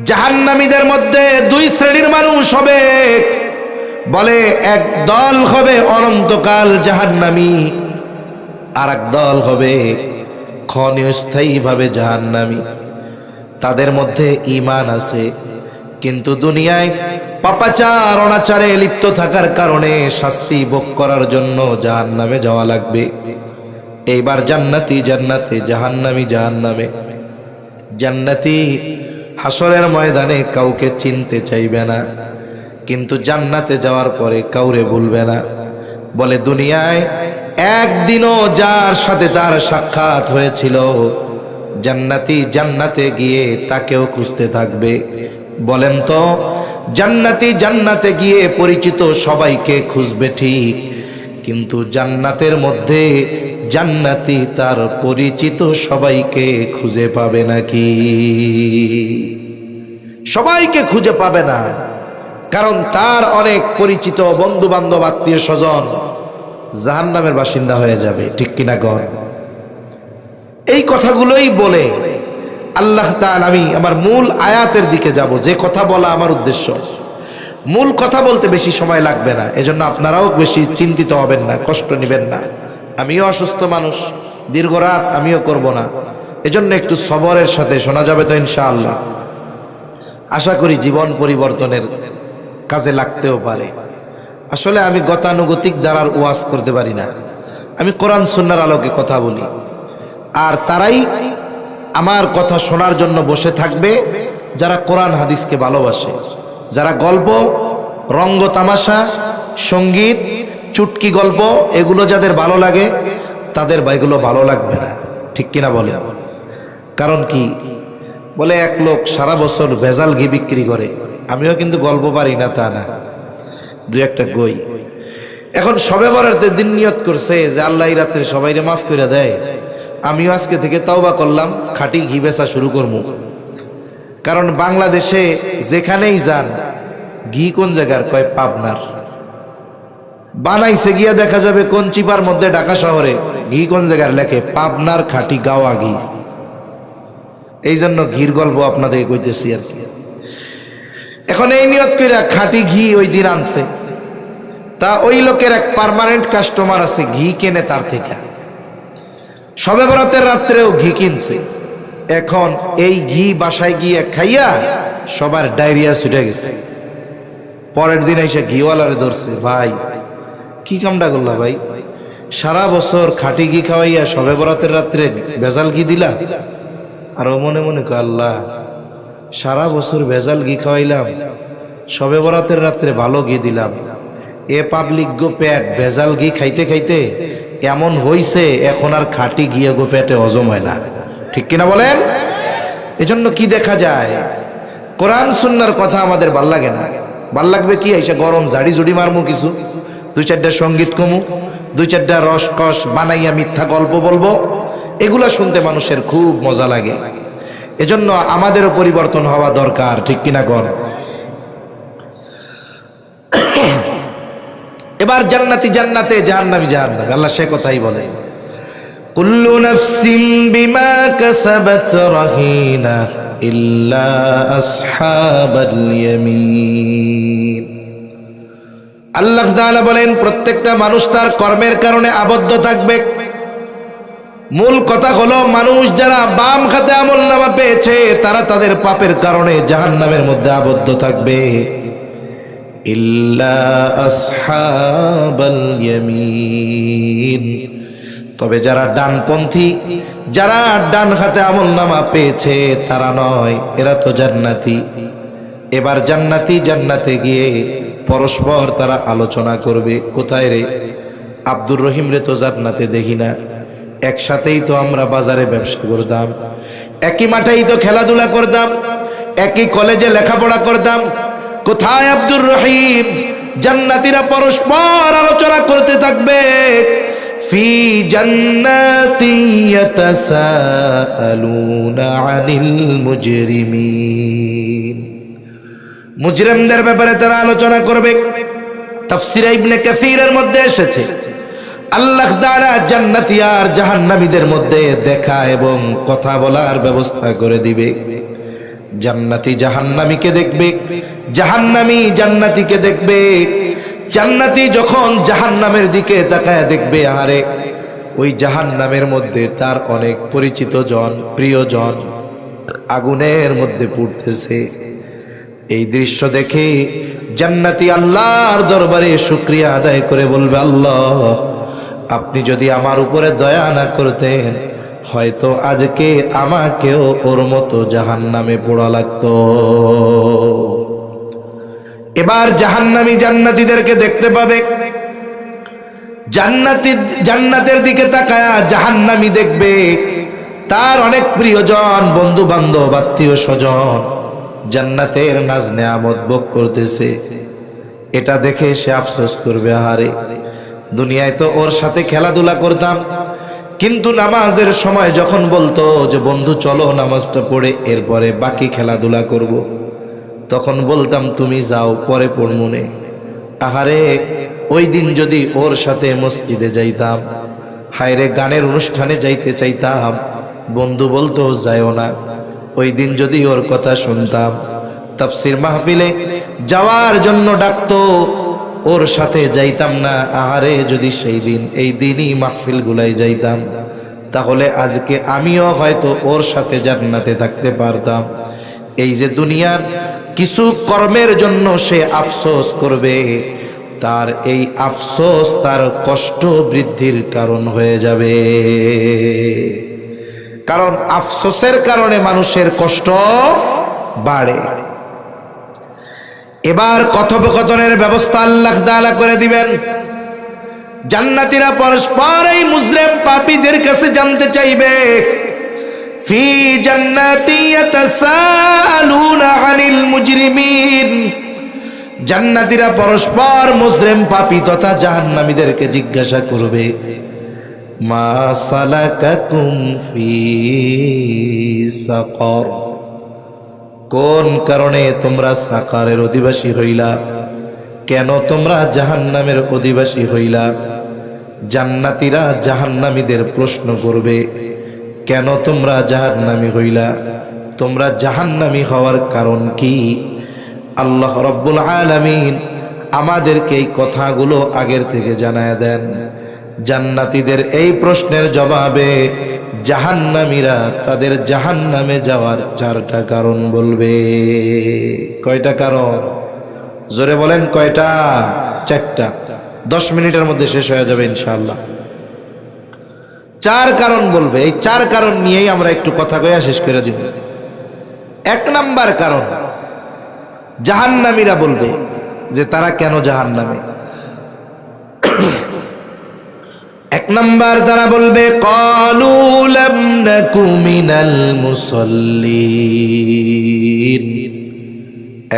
জাহান্নামীদের মধ্যে দুই শ্রেণীর মানুষ হবে। বলে এক দল হবে অনন্তকাল জাহান্নামী, আর এক দল হবে ক্ষণস্থায়ীভাবে জাহান্নামী। তাদের মধ্যে ঈমান আছে, কিন্তু দুনিয়ায় পাপাচার অনাচারে লিপ্ত থাকার কারণে শাস্তি ভোগ করার জন্য জাহান্নামে যাওয়া লাগবে। এইবার জান্নাতি জান্নাতে, জাহান্নামী জাহান্নামে। জান্নাতি হাসরের ময়দানে কাউকে চিনতে চাইবে না, কিন্তু জান্নাতে যাওয়ার পরে কাউরে ভুলবে না। বলে দুনিয়ায় একদিনও যার সাথে তার সাক্ষাৎ হয়েছিল, জান্নাতি জান্নাতে গিয়ে তাকেও খুঁজতে থাকবে। বলেন তো, জান্নাতি জান্নাতে গিয়ে পরিচিত সবাইকে খুঁজবে ঠিক, কিন্তু জান্নাতের মধ্যে জান্নাতি তার পরিচিত সবাইকে খুঁজে পাবে নাকি? সবাইকে খুঁজে পাবে না, কারণ তার অনেক পরিচিত বন্ধু বান্ধব আত্মীয় স্বজন জাহান্নামের বাসিন্দা হয়ে যাবে। ঠিক কিনা গণ? এই কথাগুলোই বলে আল্লাহ তাআলা, আমি আমার মূল আয়াতের দিকে যাব, যে কথা বলা আমার উদ্দেশ্য। মূল কথা বলতে বেশি সময় লাগবে না, এজন্য আপনারাও বেশি চিন্তিত হবেন না, কষ্ট নেবেন না। আমিও অসুস্থ মানুষ, দীর্ঘ রাত আমিও করব না, এজন্য একটু সবরের সাথে শোনা যাবে তো ইনশাআল্লাহ। আশা করি জীবন পরিবর্তনের কাজে লাগতেও পারে। আসলে আমি গতানুগতিক দ্বারার ওয়াজ করতে পারি না, আমি কোরআন সুন্নাহর আলোকে কথা বলি। আর তারাই আমার কথা শোনার জন্য বসে থাকবে যারা কোরআন হাদিসকে ভালোবাসে, যারা গল্প, রঙ্গ তামাশা, সঙ্গীত, চুটকি গল্প এগুলো যাদের ভালো লাগে, তাদের এগুলো ভালো লাগবে না। ঠিক কিনা বলে? কারণ কি? বলে এক লোক সারা বছর ভেজাল ঘি বিক্রি করে, আমিও কিন্তু গল্প পারি না তা না, দু একটা গই। এখন শবে বরাতের দিন নিয়ত করছে যে আল্লাহ এই রাত্রে সবাইরে মাফ করে দেয়, আমিও আজকে থেকে তওবা করলাম, খাঁটি ঘি বেচা শুরু করবো। কারণ বাংলাদেশে যেখানেই যান, ঘি কোন জায়গার? কয় পাবনার। বানাইছে গিয়া দেখা যাবে কোন চিপার মধ্যে, ঢাকা শহরে। ঘি কোন জায়গার? লেখে পাবনার খাঁটি গাওয়া ঘি। এই জন্য ঘির গল্প আপনাদের কইতেছি আর কি। এখন এই নিয়ত কইরা খাঁটি ঘি ওই দিন আনছে, তা ওই লোকের এক পার্মানেন্ট কাস্টমার আছে, ঘি কেনে তার থেকে। শবে বরাতের রাত্রেও ঘি কিনছে। এখন এই ঘি বাসায় গিয়ে খাইয়া সবার ডায়রিয়া ছুটে গেছে। পরের দিন এসে ঘিওয়ালারে ধরছে, ভাই কি কামটা করলা ভাই? সারা বছর খাঁটি ঘি খাওয়াইয়া শবে বরাতের রাত্রে ভেজাল ঘি দিলা। আর ও মনে মনে কয়, আল্লাহ সারা বছর ভেজাল ঘি খাওয়াইলাম, শবে বরাতের রাত্রে ভালো ঘি দিলাম, এ পাবলিক গো পেট ভেজাল ঘি খাইতে খাইতে এমন হইছে, এখন আর খাঁটি ঘিয়ে গো পেটে হজম হয় না। ঠিক কিনা বলেন? এজন্য কি দেখা যায়, কোরআন সুন্নাহর কথা আমাদের ভাল লাগে না। ভাল লাগবে কি? এসে গরম ঝাড়ি ঝুড়ি মারমু, কিছু দুই চারটা সঙ্গীত কমু, দুই চারটা রসকস বানাইয়া মিথ্যা গল্প বলবো, এগুলা শুনতে মানুষের খুব মজা লাগে। এজন্য আমাদেরও পরিবর্তন হওয়া দরকার। ঠিক কিনা গণ? এবার জান্নাতি জান্নাতে, জাহান্নামী জাহান্নামে। আল্লাহ সে কথাই বলে, কুল্লু নাফসিন বিমা কাসাবাত রাহিনা ইল্লা আসহাবাল ইয়ামিন। আল্লাহ তাআলা বলেন, প্রত্যেকটা মানুষ তার কর্মের কারণে আবদ্ধ থাকবে। মূল কথা হলো, মানুষ যারা বাম খাতে আমলনামা পেয়েছে তারা তাদের পাপের কারণে জাহান্নামের মধ্যে আবদ্ধ থাকবে। ইল্লা আসহাবাল ইয়ামিন, তবে যারা ডানপন্থী, যারা ডান হাতে আমলনামা পেয়েছে তারা নয়, এরা তো জান্নাতি। এবার জান্নাতি জান্নাতে গিয়ে পরস্পর তারা আলোচনা করবে, কোথায় রে আব্দুর রহিম রে তো জান্নাতে দেখি না, একসাথেই তো আমরা বাজারে ব্যবসা করতাম, একই মাঠেই তো খেলাধুলা করতাম, একই কলেজে লেখাপড়া করতাম, কোথায় আব্দুর রহিম? জান্নাতীরা পরস্পর আলোচনা করতে থাকবে। ফি জান্নাতি ইয়াতাসাআলুনা আনিল মুজরিমিন, মুজরিমদের ব্যাপারে তারা আলোচনা করবে। তাফসীরে ইবনে কাসীরের মধ্যে এসেছে আল্লাহ তাআলা জান্নাতি আর জাহান্নামীদের মধ্যে দেখা এবং কথা বলার ব্যবস্থা করে দিবে। জান্নাতি জাহান্নামীকে দেখবে, জাহান্নামী জান্নাতীকে দেখবে। জান্নাতি যখন জাহান্নামের দিকে তাকায় দেখবে, আরে ওই জাহান্নামের মধ্যে তার অনেক পরিচিত জন, প্রিয়জন আগুনের মধ্যে পুড়তেছে। এই দৃশ্য দেখে জান্নাতি আল্লাহর দরবারে শুকরিয়া আদায় করে বলবে, আল্লাহ আপনি যদি আমার উপরে দয়া না করতেন, হয়তো আজকে আমাকেও ওর মতো জাহান্নামে পোড়া লাগতো। এবার জাহান্নামী জান্নাতীদেরকে দেখতে পাবে। জান্নাতের দিকে তাকায়া জাহান্নামী দেখবে তার অনেক প্রিয়জন, বন্ধু বান্ধব, আত্মীয় স্বজন জান্নাতের নাজ নেয়ামত ভোগ করতেছে। এটা দেখে সে আফসোস করবে, আহারে দুনিয়ায় তো ওর সাথে খেলাধুলা করতাম, কিন্তু নামাজের সময় যখন বলতো যে বন্ধু চলো নামাজটা পড়ে এরপরে বাকি খেলাধুলা করব, তখন বলতাম তুমি যাও পরে পড়মুনে। আহারে ওই দিন যদি ওর সাথে মসজিদে যাইতাম, হায়রে গানের অনুষ্ঠানে যাইতে চাইতাম, বন্ধু বলতো যাইও না। ওই দিন যদি ওর কথা শুনতাম, তাফসীর মাহফিলে যাওয়ার জন্য ডাকতো, ওর সাথে যাইতাম না। আহারে যদি সেই দিন এই দিনই মাহফিল গুলাই যাইতাম, তাহলে আজকে আমিও হয়তো ওর সাথে জান্নাতে থাকতে পারতাম। এই যে দুনিয়ার কিছু কর্মের জন্য সে আফসোস করবে, তার এই আফসোস তার কষ্ট বৃদ্ধির কারণ হয়ে যাবে। কারণ আফসোসের কারণে মানুষের কষ্ট বাড়ে। এবার কথোপকথনের ব্যবস্থা আল্লাহ তাআলা করে দিবেন। জান্নাতীরা পরস্পর এই মুজরিম পাপীদের কাছে জানতে চাইবে, ফি জান্নাতি ইয়াতাসালুনা আনিল মুজরিমিন। জান্নাতীরা পরস্পর মুজরিম পাপী তথা জাহান্নামীদেরকে জিজ্ঞাসা করবে, মা সালাকাকুম ফি সাকার, কোন কারণে তোমরা সাকারের অধিবাসী হইলা, কেন তোমরা জাহান্নামের অধিবাসী হইলা। জান্নাতীরা জাহান্নামীদের প্রশ্ন করবে, কেন তোমরা জাহান্নামী হইলা, তোমরা জাহান্নামী হওয়ার কারণ কি। আল্লাহ রাব্বুল আলামিন আমাদেরকে এই কথাগুলো আগের থেকে জানায় দেন। জান্নাতীদের এই প্রশ্নের জবাবে জাহান্নামীরা তাদের জাহান্নামে যাওয়ার 4টা কারণ বলবে। কয়টা কারণ? জোরে বলেন কয়টা? 4টা। 10 মিনিটের মধ্যে শেষ হয়ে যাবে ইনশাআল্লাহ। 4 কারণ বলবে। এই 4 কারণ নিয়েই আমরা একটু কথা কইয়া শেষ করে দিব। 1 নাম্বার কারণ, জাহান্নামীরা বলবে যে তারা কেন জাহান্নামে। 1 নাম্বার তারা বলবে, ক্বালু লাম নাকু মিনাল মুসাল্লিন।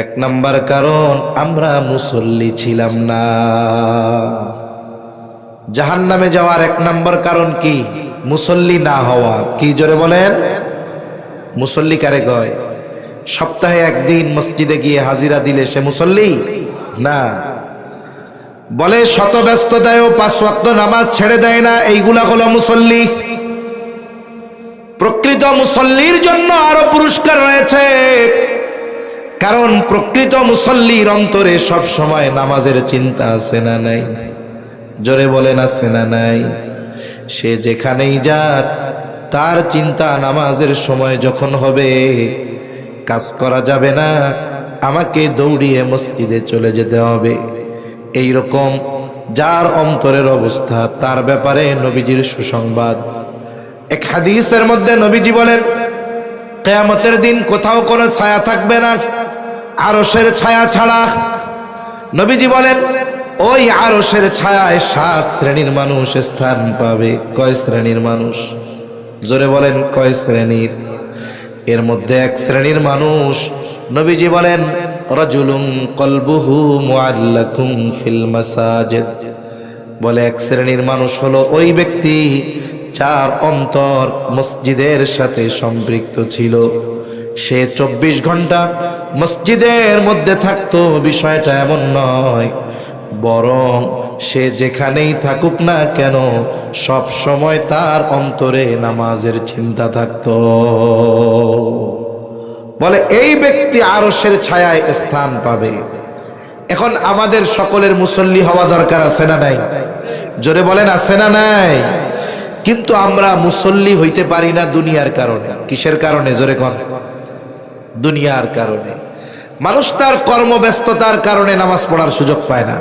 1 নাম্বার কারণ, আমরা মুসল্লি ছিলাম না। জাহান্নামে যাওয়ার 1 নাম্বার কারণ কি? মুসল্লি না হওয়া। কি জোরে বলেন? মুসল্লি কারে কয়? সপ্তাহে 1 দিন মসজিদে গিয়ে হাজিরা দিলে সে মুসল্লি না। বলে শত ব্যস্ততায়ও 5 ওয়াক্ত নামাজ ছেড়ে দেয় না, এইগুলা হলো মুসল্লি। প্রকৃত মুসল্লির জন্য আরো পুরস্কার রয়েছে, কারণ প্রকৃত মুসল্লির অন্তরে সব সময় নামাজের চিন্তা আছে না নাই? জোরে বলেন আছে না নাই? সে যেখানেই যাক তার চিন্তা নামাজের সময় যখন হবে, কাজ করা যাবে না, আমাকে দৌড়িয়ে মসজিদে চলে যেতে হবে। এই রকম যার অন্তরের অবস্থা, তার ব্যাপারে নবীজির সুসংবাদ। এক হাদিসের মধ্যে নবীজি বলেন, কিয়ামতের দিন কোথাও কোনো ছায়া থাকবে না আরশের ছায়া ছাড়া। নবীজি বলেন, ওই আরশের ছায়ায় 7 শ্রেণীর মানুষ স্থান পাবে। কয় শ্রেণীর মানুষ? জোরে বলেন কয় শ্রেণীর? এর মধ্যে 1 শ্রেণীর মানুষ নবীজি বলেন, রাজুলুন কলবুহু মুআল্লাকুম ফিল মাসাজিদ। বলে 1 শ্রেণীর মানুষ হলো ওই ব্যক্তি যার অন্তর মসজিদের সাথে সম্পৃক্ত ছিল। সে 24 ঘন্টা মসজিদের মধ্যে থাকতো। বিষয়টা এমন নয় বরং সে যেখানেই থাকুক না কেন সব সময় তার অন্তরে নামাজের চিন্তা থাকতো। বলে এই ব্যক্তি আরশের ছায়ায় স্থান পাবে। এখন আমাদের সকলের মুসল্লি হওয়া দরকার আছে না নাই? জোরে বলেন আছে না নাই? কিন্তু আমরা মুসল্লি হইতে পারি না দুনিয়ার কারণে। কিসের কারণে? জোরে কর। দুনিয়ার কারণে। মানুষ তার কর্মব্যস্ততার কারণে নামাজ পড়ার সুযোগ পায় না।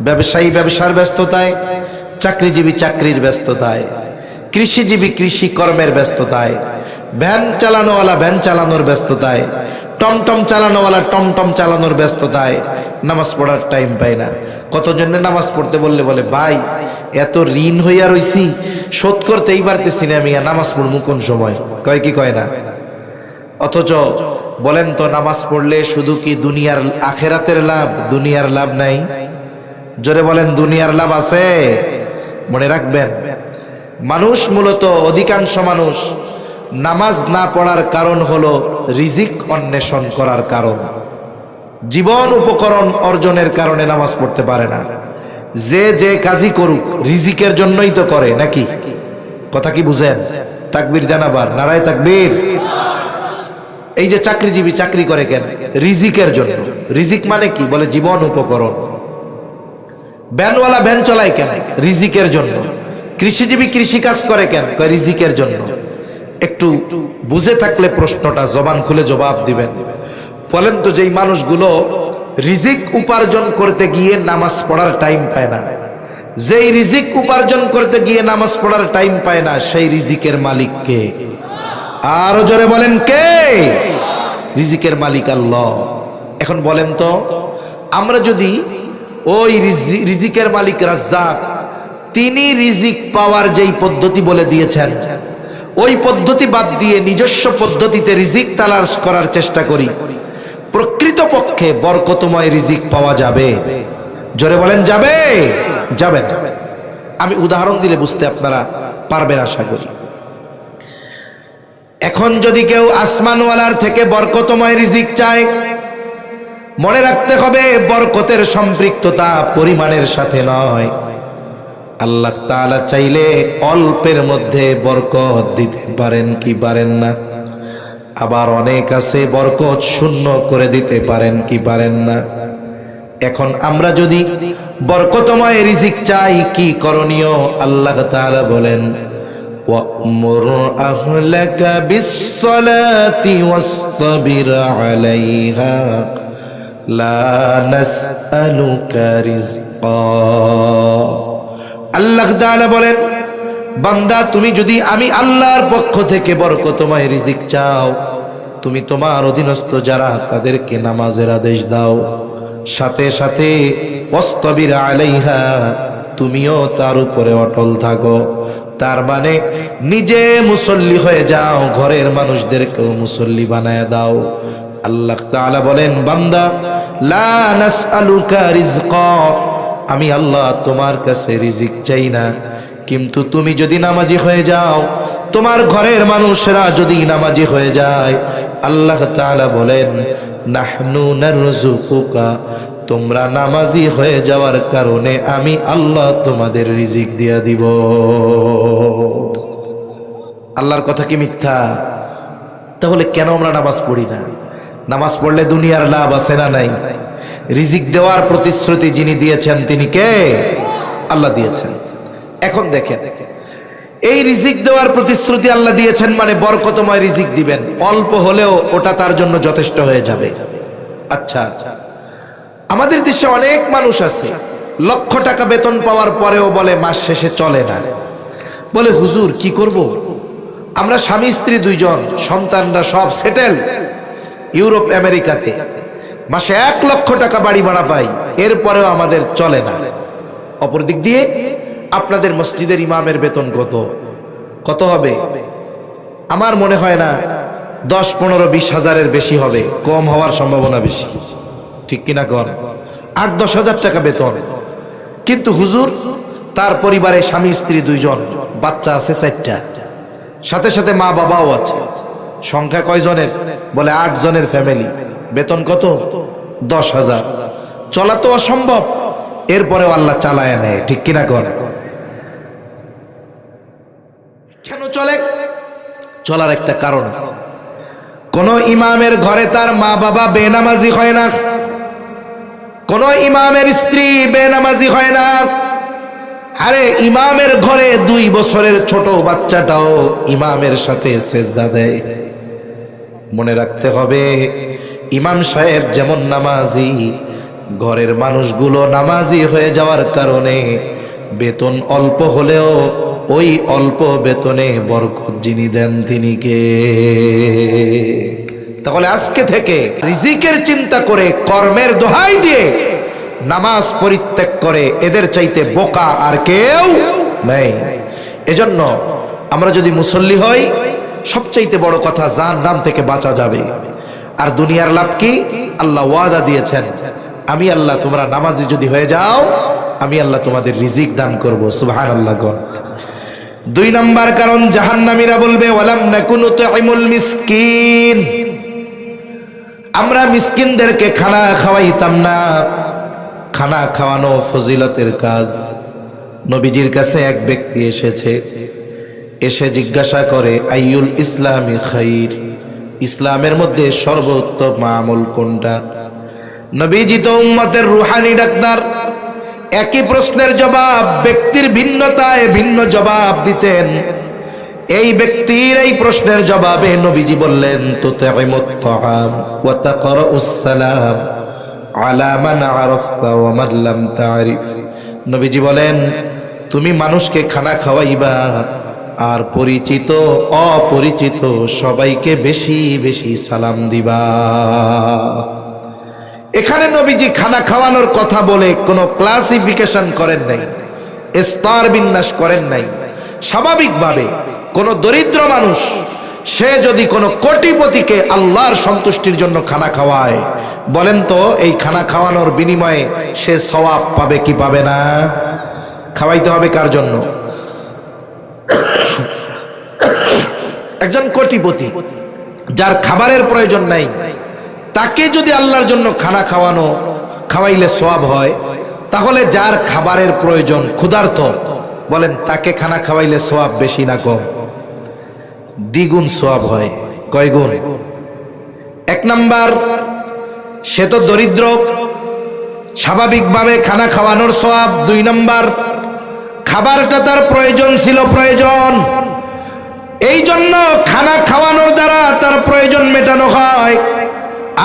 ব্যবসায়ী ব্যবসার ব্যস্ততায়, চাকরিজীবী চাকরির ব্যস্ততায়, কৃষিজীবী কৃষি কর্মের ব্যস্ততায়, ভ্যান চালানোওয়ালা ভ্যান চালানোর ব্যস্ততায়, টমটম চালানোওয়ালা টমটম চালানোর ব্যস্ততায় নামাজ পড়ার টাইম পায় না। কতজনে নামাজ পড়তে বললে বলে ভাই এত ঋণ হইয়া রইছি, শোধ করতেই পারতেছি না, আমি নামাজ পড়বো কোন সময়? কয় কি কয় না? অথচ বলেন তো নামাজ পড়লে শুধু কি দুনিয়ার আখেরাতের লাভ? দুনিয়ার লাভ নাই? জোরে বলেন দুনিয়ার লাভ আছে? মনে রাখবেন, মানুষ মূলত অধিকাংশ মানুষ নামাজ না পড়ার কারণ হলো রিজিক অন্বেষণ করার কারণ। জীবন উপকরণ অর্জনের কারণে নামাজ পড়তে পারে না। যে যে কাজই করুক রিজিকের জন্যই তো করে, নাকি? কথা কি বুঝেন? তাকবীর জানাবার, নারায়ে তাকবীর। এই যে চাকরিজীবী চাকরি করে কেন? রিজিকের জন্য। রিজিক মানে কি? বলে জীবন উপকরণ। ভ্যানওয়ালা ভ্যান চলায় কেন? রিজিকের জন্য। কৃষিজীবী কৃষি কাজ করে কেন? কয় রিজিকের জন্য। একটু বুঝে থাকলে প্রশ্নটা জবান খুলে জবাব দিবেন। বলেন তো যেই মানুষগুলো রিজিক উপার্জন করতে গিয়ে নামাজ পড়ার টাইম পায় না, যেই রিজিক উপার্জন করতে গিয়ে নামাজ পড়ার টাইম পায় না, সেই রিজিকের মালিক কে? আরো জোরে বলেন কে? রিজিকের মালিক আল্লাহ। এখন বলেন তো আমরা যদি ওই রিজিকের মালিক রাজ্জাক, তিনি রিজিক পাওয়ার যেই পদ্ধতি বলে দিয়েছেন, ওই পদ্ধতি বাদ দিয়ে নিজস্ব পদ্ধতিতে রিজিক তালাশ করার চেষ্টা করি, প্রকৃতপক্ষে বরকতময় রিজিক পাওয়া যাবে? জোরে বলেন যাবে? যাবে না। আমি উদাহরণ দিলে বুঝতে আপনারা পারবেন আশা করি। এখন যদি কেউ আসমানওয়ালার থেকে বরকতময় রিজিক চায়, মনে রাখতে হবে বরকতের সম্পৃক্ততা পরিমাণের সাথে নয়। আল্লাহ তাআলা চাইলে অল্পের মধ্যে বরকত দিতে পারেন কি পারেন না? আবার অনেক আছে বরকত শূন্য করে দিতে পারেন কি পারেন না? এখন আমরা যদি বরকতময় রিজিক চাই, কি করণীয়? আল্লাহ তাআলা বলেন ওয়া'মুর আহলাকা বিস-সালাতি ওয়াসতাবির আলাইহা লা নাসআলুকা রিজকা। আল্লাহ তাআলা বলেন বান্দা তুমি যদি আমি আল্লাহর পক্ষ থেকে বরকতময় রিজিক চাও, তুমি তোমার অধীনস্থ যারা তাদেরকে নামাজের আদেশ দাও, সাথে সাথে ওয়াসতাবির আলাইহা, তুমিও তার উপরে অটল থাকো। তার মানে নিজে মুসল্লি হয়ে যাও, ঘরের মানুষদেরকেও মুসল্লি বানায় দাও। আল্লাহ তাআলা বলেন বান্দা লা নাসআলুকা রিজকা, আমি আল্লাহ তোমার কাছে রিজিক চাই না, কিন্তু তুমি যদি নামাজি হয়ে যাও, তোমার ঘরের মানুষরা যদি নামাজি হয়ে যায়, আল্লাহ তাআলা বলেন নাহনু নারযুকুকা, তোমরা নামাজি হয়ে যাওয়ার কারণে আমি আল্লাহ তোমাদের রিজিক দিয়া দিব। আল্লাহর কথা কি মিথ্যা? তাহলে কেন আমরা নামাজ পড়ি না? নামাজ পড়লে দুনিয়ার লাভ আছে না নাই? রিজিক দেওয়ার প্রতিশ্রুতি যিনি দিয়েছেন তিনি কে? আল্লাহ দিয়েছেন। এখন দেখেন, এই রিজিক দেওয়ার প্রতিশ্রুতি আল্লাহ দিয়েছেন মানে বরকতময় রিজিক দিবেন। অল্প হলেও ওটা তার জন্য যথেষ্ট হয়ে যাবে। আচ্ছা, আমাদের দেশে অনেক মানুষ আছে লক্ষ টাকা বেতন পাওয়ার পরেও বলে মাস শেষে চলে না। বলে হুজুর কি করব, আমরা স্বামী স্ত্রী দুইজন, সন্তানরা সব সেটেল ইউরোপ আমেরিকাতে, মাসে 1 লক্ষ টাকা বাড়ি ভাড়া পাই, এরপরেও আমাদের চলে না। অপর দিক দিয়ে আপনাদের মসজিদের ইমামের বেতন কত হবে? আমার মনে হয় না 10, 15, 20 হাজারের বেশি হবে, কম হওয়ার সম্ভাবনা বেশি, ঠিক কিনা কর? 8-10 হাজার টাকা বেতন। কিন্তু হুজুর তার পরিবারে স্বামী স্ত্রী দুইজন, বাচ্চা আছে 4টা, সাথে সাথে মা বাবাও আছে। সংখ্যা কয়জনের? বলে 8 জনের ফ্যামিলি। বেতন কত? 10,000। চলা তো অসম্ভব। এরপরেও আল্লাহ চালায় নেয়, ঠিক কিনা কর? কেন চলে? চলার একটা কারণ আছে। কোন ইমামের ঘরে তার মা বাবা বেনামাজি হয় না, কোন ইমামের স্ত্রী বেনামাজি হয় না। আরে ইমামের ঘরে 2 বছরের ছোট বাচ্চাটাও ইমামের সাথে সেজদা দেয়। মনে রাখতে হবে, ইমাম সাহেব যেমন নামাজি, ঘরের মানুষগুলো নামাজি হয়ে যাওয়ার কারণে বেতন অল্প হলেও ওই অল্প বেতনে বরকত যিনি দেন তিনি কে? তাহলে আজকে থেকে রিজিকের চিন্তা করে কর্মের দোহাই দিয়ে নামাজ পরিত্যাগ করে এদের চাইতে বোকা আর কেউ নেই। এজন্য আমরা যদি মুসল্লি হই, সবচাইতে বড় কথা জাহান্নাম থেকে বাঁচা যাবে। আর দুনিয়ার লাভ কি? আল্লাহ ওয়াদা দিয়েছেন, আমি আল্লাহ তোমরা নামাজি যদি হয়ে যাও, আমি আল্লাহ তোমাদের রিজিক দান করব। সুবহানাল্লাহ। 2 নাম্বার কারণ, জাহান্নামীরা বলবে ওয়ালাম নাকুনু তুইমুল মিসকিন, আমরা মিসকিনদেরকে খানা খাওয়াইতাম না। খানা খাওয়ানো ফজিলতের কাজ। নবীজির কাছে এক ব্যক্তি এসেছে, এসে জিজ্ঞাসা করে আইয়ুল ইসলামি খাইর, ইসলামের মধ্যে সর্বোত্তম আমল কোনটা? নবীজি তো উম্মতের রুহানি ডাক্তার, একই প্রশ্নের জবাব ব্যক্তির ভিন্নতায় ভিন্ন জবাব দিতেন। এই ব্যক্তির এই প্রশ্নের জবাবে নবীজি বললেন তুতঈমুত তাআম ওয়া তাকরাউস সালাম আলা মান আরাফতা ওয়া মান লাম তারিফ। নবীজি বলেন, তুমি মানুষকে খানা খাওয়াইবা আর পরিচিত অপরিচিত সবাইকে বেশি বেশি সালাম দিবা। এখানে নবীজি খানা খাওয়ানোর কথা বলে কোনো ক্লাসিফিকেশন করেন নাই, স্তর বিন্যাস করেন নাই। স্বাভাবিকভাবে কোন দরিদ্র মানুষ সে যদি কোনো কোটিপতিকে আল্লাহর সন্তুষ্টির জন্য খানা খাওয়ায়, বলেন তো এই খানা খাওয়ানোর বিনিময়ে সে সওয়াব পাবে কি পাবে না? খাওয়াইতে হবে কার জন্য? একজন কোটিপতি যার খাবারের প্রয়োজন নাই, তাকে যদি আল্লাহর জন্য খানা খাওয়াইলে সওয়াব হয়, তাহলে যার খাবারের প্রয়োজন, ক্ষুধার্ত, বলেন তাকে খানা খাওয়াইলে সওয়াব বেশি না কম? দ্বিগুণ সওয়াব হয়। কয় গুণ? 1 নাম্বার, সে তো দরিদ্র, স্বাভাবিকভাবে খানা খাওয়ানোর সওয়াব। 2 নাম্বার, খাবারটা তার প্রয়োজন ছিল, প্রয়োজন, এই জন্য খানা খাওয়ানোর দ্বারা তার প্রয়োজন মেটানো হয়।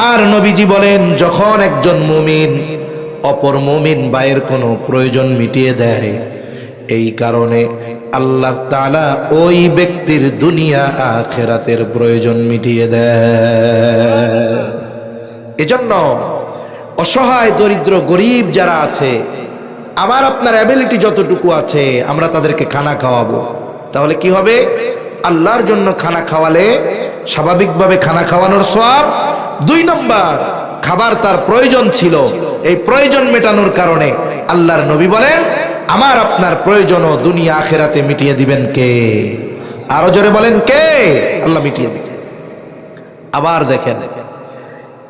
আর নবীজি বলেন, যখন একজন মুমিন অপর মুমিন ভাইয়ের কোনো প্রয়োজন মিটিয়ে দেয়, এই কারণে আল্লাহ তাআলা ওই ব্যক্তির দুনিয়া আখিরাতের প্রয়োজন মিটিয়ে দেয়। এজন্য অসহায় দরিদ্র গরিব যারা আছে, আমার আপনার অ্যাবিলিটি যতটুকু আছে আমরা তাদেরকে খানা খাওয়াবো। তাহলে কি হবে? আল্লাহর জন্য খানা খাওয়ালে স্বাভাবিকভাবে খানা খাওয়ানোর সওয়াব। 2 নম্বর, খাবার তার প্রয়োজন ছিল, এই প্রয়োজন মেটানোর কারণে আল্লাহর নবী বলেন আমার আপনার প্রয়োজনও দুনিয়া আখিরাতে মিটিয়ে দিবেন কে? আরো জোরে বলেন কে? আল্লাহ মিটিয়ে দিবেন। আবার দেখেন,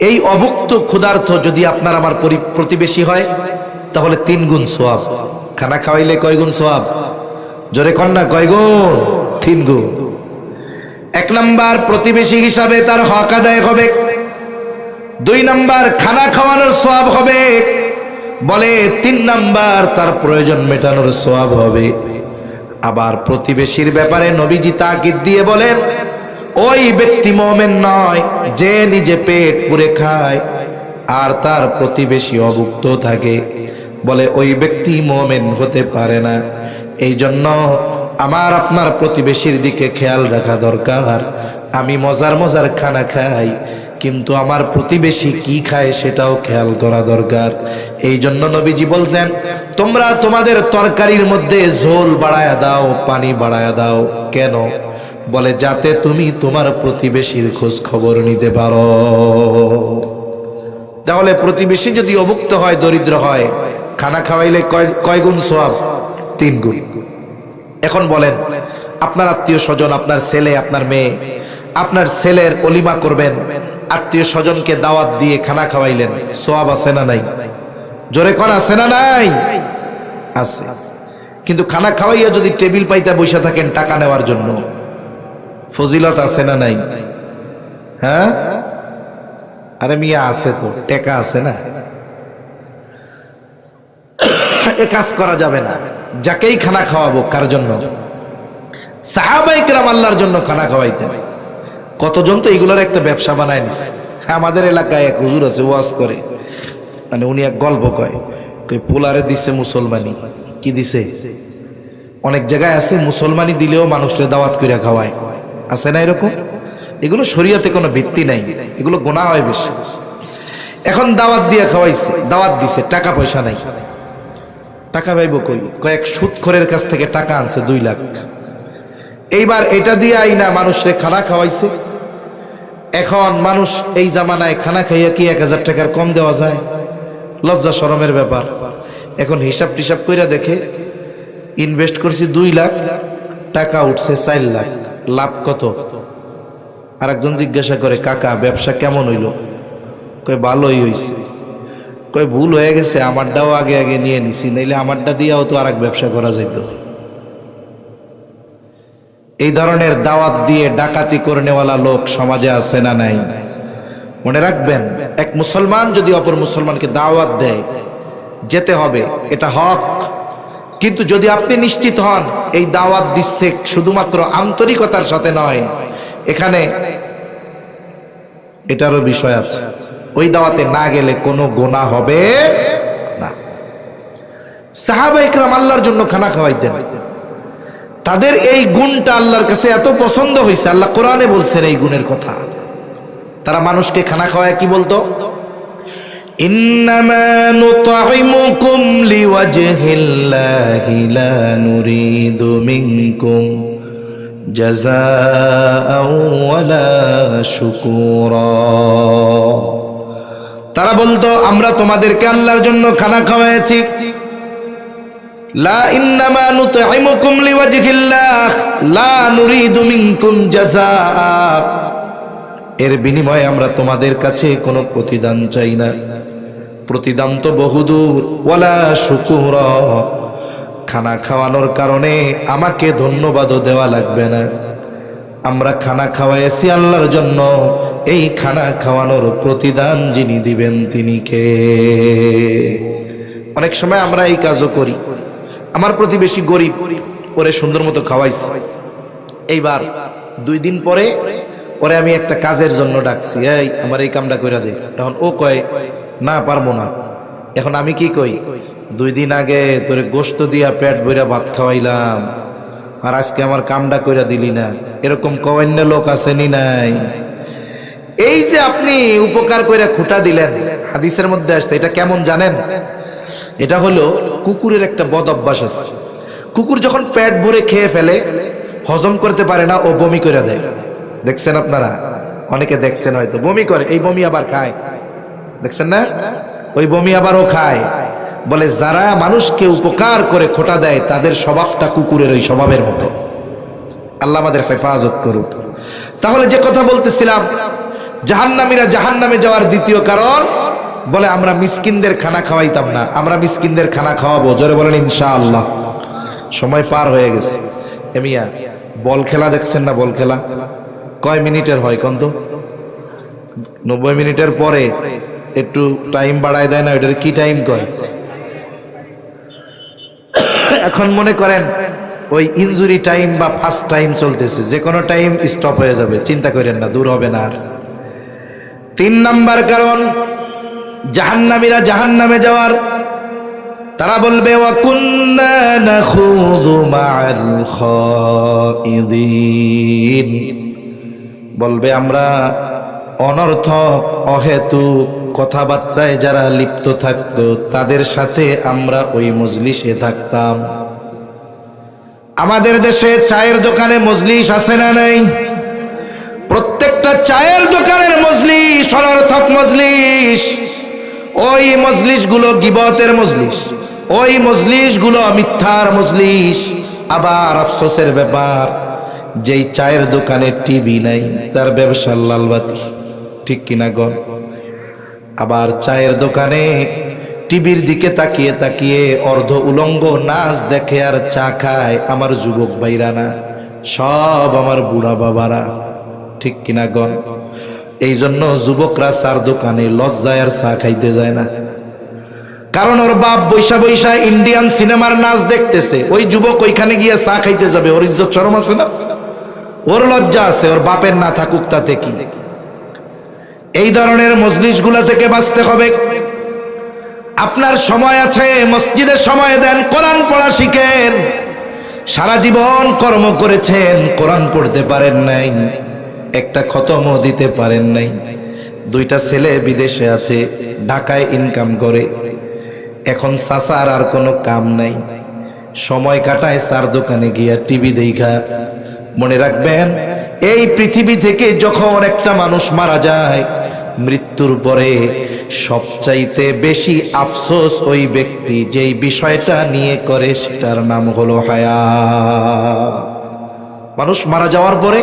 এই অভুক্ত ক্ষুধার্ত যদি আপনার আমার প্রতিবেশী হয়, তাহলে 3 গুণ সওয়াব। খানা খাওয়াইলে কয় গুণ সওয়াব? জোরে কন্যা, কয় গুণ? 3 গুণ। 1 নাম্বার, প্রতিবেশী হিসাবে তার হক আদায় হবে। 2 নাম্বার, খানা খাওয়ানোর সওয়াব হবে। বলে 3 নাম্বার, তার প্রয়োজন মেটানোর সওয়াব হবে। আবার প্রতিবেশীর ব্যাপারে নবীজি তাকিদ দিয়ে বলেন, ওই ব্যক্তি মুমিন নয় যে নিজে পেট পুরে খায় আর তার প্রতিবেশী অভুক্ত থাকে। বলে ওই ব্যক্তি মুমিন হতে পারে না। এই জন্য আমার আপনার প্রতিবেশীর দিকে খেয়াল রাখা দরকার। আমি মজার মজার খানা খাই, কিন্তু আমার প্রতিবেশী কি খায় সেটাও খেয়াল করা দরকার। এই জন্য নবীজি বলতেন, তোমরা তোমাদের তরকারির মধ্যে ঝোল বাড়ায়া দাও, পানি বাড়ায়া দাও। কেন? বলে যাতে তুমি তোমার প্রতিবেশীর খোঁজ খবর নিতে পারো। তাহলে প্রতিবেশী যদি অভুক্ত হয়, দরিদ্র হয়, খানা খাওয়াইলে কয় গুণ সওয়াব? 3 গুণ। এখন বলেন, আপনার আত্মীয় স্বজন, আপনার ছেলে, আপনার মেয়ে, আপনার ছেলের অলিমা করবেন, আত্মীয় স্বজনকে দাওয়াত দিয়ে খানা খাওয়াইলেন, সওয়াব আছে না নাই? জোরে কোন আছে না নাই? আছে। কিন্তু খানা খাওয়াইয়া যদি টেবিল পাইতে বসে থাকেন টাকা নেওয়ার জন্য, ফজিলত আছে না নাই? হ্যাঁ, আরে মিয়া আছে তো, টাকা আছে না, এ কাজ করা যাবে না। যাকেই খানা খাওয়াবো কার জন্য? সাহাবায়ে কেরাম আল্লাহর জন্য খানা খাওয়াইতেন। কতজন তো এগুলোর একটা ব্যবসা বানায় নিছে। আমাদের এলাকায় এক হুজুর আছে, ওয়াজ করে, মানে উনি এক গল্প কয়, পোলারে দিছে মুসলমানি। কি দিছে? অনেক জায়গায় আছে মুসলমানি দিলেও মানুষের দাওয়াত করে খাওয়ায়, আছে না এরকম? এগুলো শরীয়তে কোনো ভিত্তি নাই, এগুলো গুনাহ হয় বেশি। এখন দাওয়াত দিয়ে খাওয়াইছে, দাওয়াত দিছে, টাকা পয়সা নাই। টাকা পাইব কই? কয়েক সুদখোরের কাছ থেকে টাকা আনছে 2 লাখ। এইবার এটা দিয়ে আইনা মানুষরে খানা খাওয়াইছে। এখন মানুষ এই জামানায় খানা খাইয়া কি 1000 টাকার কম দেওয়া যায়? লজ্জা শরমের ব্যাপার। এখন হিসাব টিসাব কইরা দেখে ইনভেস্ট করছি 2 লাখ, টাকা উঠছে 4 লাখ, লাভ কত? আরেকজন জিজ্ঞাসা করে, কাকা ব্যবসা কেমন হইল? কয় ভালোই হইছে। কয় ভুল হয়ে গেছে, আমারটাও আগে আগে নিয়ে নিছি, নাইলে আমারটা দিয়েও তো আরেক ব্যবসা করা যেত। এই ধরনের দাওয়াত দিয়ে ডাকাতি করে নেওয়ালা লোক সমাজে আছে না নাই? মনে রাখবেন, এক মুসলমান যদি অপর মুসলমানকে দাওয়াত দেয়, যেতে হবে, এটা হক। কিন্তু যদি আপনি নিশ্চিত হন এই দাওয়াত দিচ্ছে শুধুমাত্র আন্তরিকতার সাথে নয়, এখানে এটারও বিষয় আছে, ওই দাওয়াতে না গেলে কোনো গুনাহ হবে না। সাহাবায়ে কেরাম আল্লাহর জন্য খানা খাওয়াইতেন। তাদের এই গুণটা আল্লাহর কাছে এত পছন্দ হয়েছে, আল্লাহ কোরআনে বলছেন এই গুণের কথা। তারা মানুষকে খানা খাওয়ায় কি বলতো? ইন্নামা নুতঈমুকুম লিওয়াজহিল্লাহি লা নুরিদু মিনকুম জাযাআও ওয়ালা শুকুরা। তারা বলতো আমরা তোমাদেরকে আল্লাহর জন্য খানা খাওয়াইছি। লা ইন্নামা নুতঈমুকুম লিওয়াজহিল্লাহ লা নুরিদু মিনকুম জাযাআ, এর বিনিময়ে আমরা তোমাদের কাছে কোনো প্রতিদান চাই না। প্রতিদান তো বহুদূর। ওয়ালা শুকুরা, খানা খাওয়ানোর কারণে আমাকে ধন্যবাদও দেওয়া লাগবে না। আমরা খানা খাওয়াইছি আল্লাহর জন্য, এই খানা খাওয়ানোর প্রতিদান যিনি দিবেন তিনি কে? অনেক সময় আমরা এই কাজও করি। আমার প্রতিবেশী গরিব, ওরে সুন্দর মতো খাওয়াইছি। এইবার 2 দিন পরে ওরে আমি একটা কাজের জন্য ডাকছি, এই আমার এই কামটা কইরা দে। তখন ও কয় না পারবো না। এখন আমি কি কই? 2 দিন আগে তোরে গোশত দিয়া পেট ভইরা ভাত খাওয়াইলাম, আর আজকে আমার কামটা কইরা দিলি না। এরকম কওয়ান্য লোক আসেনি নাই? এই যে আপনি উপকার কইরা খুঁটা দিলেন, হাদিসের মধ্যে আসছে, এটা কেমন জানেন? এটা হলো কুকুরের একটা বদ অভ্যাস আছে। কুকুর যখন পেট ভরে খেয়ে ফেলে, হজম করতে পারে না, ও বমি করে দেয়। দেখছেন আপনারা? অনেকে দেখছেন হয়তো, বমি করে, এই বমি আবার খায়, দেখছেন না? ওই বমি আবার ও খায়। বলে যারা মানুষকে উপকার করে খোটা দেয় তাদের স্বভাবটা কুকুরের ওই স্বভাবের মতো। আল্লাহ আমাদের হেফাজত করুক। তাহলে যে কথা বলতেছিলাম, জাহান্নামীরা জাহান্নামে যাওয়ার দ্বিতীয় কারণ, বলে আমরা মিসকিনদের খানা খাওয়াইতাম না, আমরা মিসকিনদের খানা খাওয়াবো। জোরে বলেন ইনশাআল্লাহ। সময় পার হয়ে গেছে। এমিয়া বল খেলা দেখছেন না? বল খেলা কয় মিনিটের হয় কোন তো? 90 মিনিটের পরে একটু টাইম বাড়ায় দেয় না, ওইটার কি টাইম কয়? এখন মনে করেন ওই ইনজুরি টাইম বা ফার্স্ট টাইম চলতেছে, যে কোনো টাইম স্টপ হয়ে যাবে, চিন্তা করেন না, দূর হবে না আর। 3 নাম্বার কারণ জাহান্নামীরা জাহান্নামে যাওয়ার, তারা বলবে ওয়া কুন্না নাখুযু মা'আল খাইদিন, বলবে আমরা অনর্থক অহেতুক কথাবার্তায় যারা লিপ্ত থাকতো তাদের সাথে আমরা ওই মজলিসে থাকতাম। আমাদের দেশে চায়ের দোকানে মজলিস আছে না নাই? প্রত্যেকটা চায়ের দোকানের মজলিস অনর্থক মজলিস। ওই মজলিসগুলো গীবতের মজলিস, ওই মজলিসগুলো মিথ্যার মজলিস। আবার আফসোসের ব্যাপার, যেই চায়ের দোকানে টিভি নাই তার ব্যবসার লালবাতি, ঠিক কিনা গণ? আবার চায়ের দোকানে টিভির দিকে তাকিয়ে তাকিয়ে অর্ধ উলঙ্গ নাচ দেখে আর চা খায় আমার যুবক ভাইরা না, সব আমার বুড়া বাবারা। ঠিক কিনা গণ? এই জন্য যুবকরা চার দোকানে লজ্জায় আর চা খাইতে যায় না, কারণ ওর বাপ বৈশা বৈশা ইন্ডিয়ান সিনেমার নাচ দেখতেছে। ওই যুবক ওইখানে গিয়ে চা খাইতে যাবে, ওর ইজ্জত শরম আছে না? ওর লজ্জা আছে, ওর বাপের না থাকুক তাতে কি? এই ধরনের মজলিসগুলা থেকে বাঁচতে হবে। আপনার সময় আছে, মসজিদে সময় দেন, কোরআন পড়া শিখেন। সারা জীবন কর্ম করেছেন, কোরআন পড়তে পারেন নাই, একটা খতমও দিতে পারেন নাই। দুইটা ছেলে বিদেশে আছে, ঢাকায় ইনকাম করে। এখন চাচার আর কোনো কাম নাই, সময় কাটায় চার দোকানে গিয়া টিভি দেখা। মনে রাখবেন, এই পৃথিবী থেকে যখন একটা মানুষ মারা যায়, মৃত্যুর পরে সবচাইতে বেশি আফসোস ওই ব্যক্তি যেই বিষয়টা নিয়ে করে, সেটার নাম হলো হায়াত। মানুষ মারা যাওয়ার পরে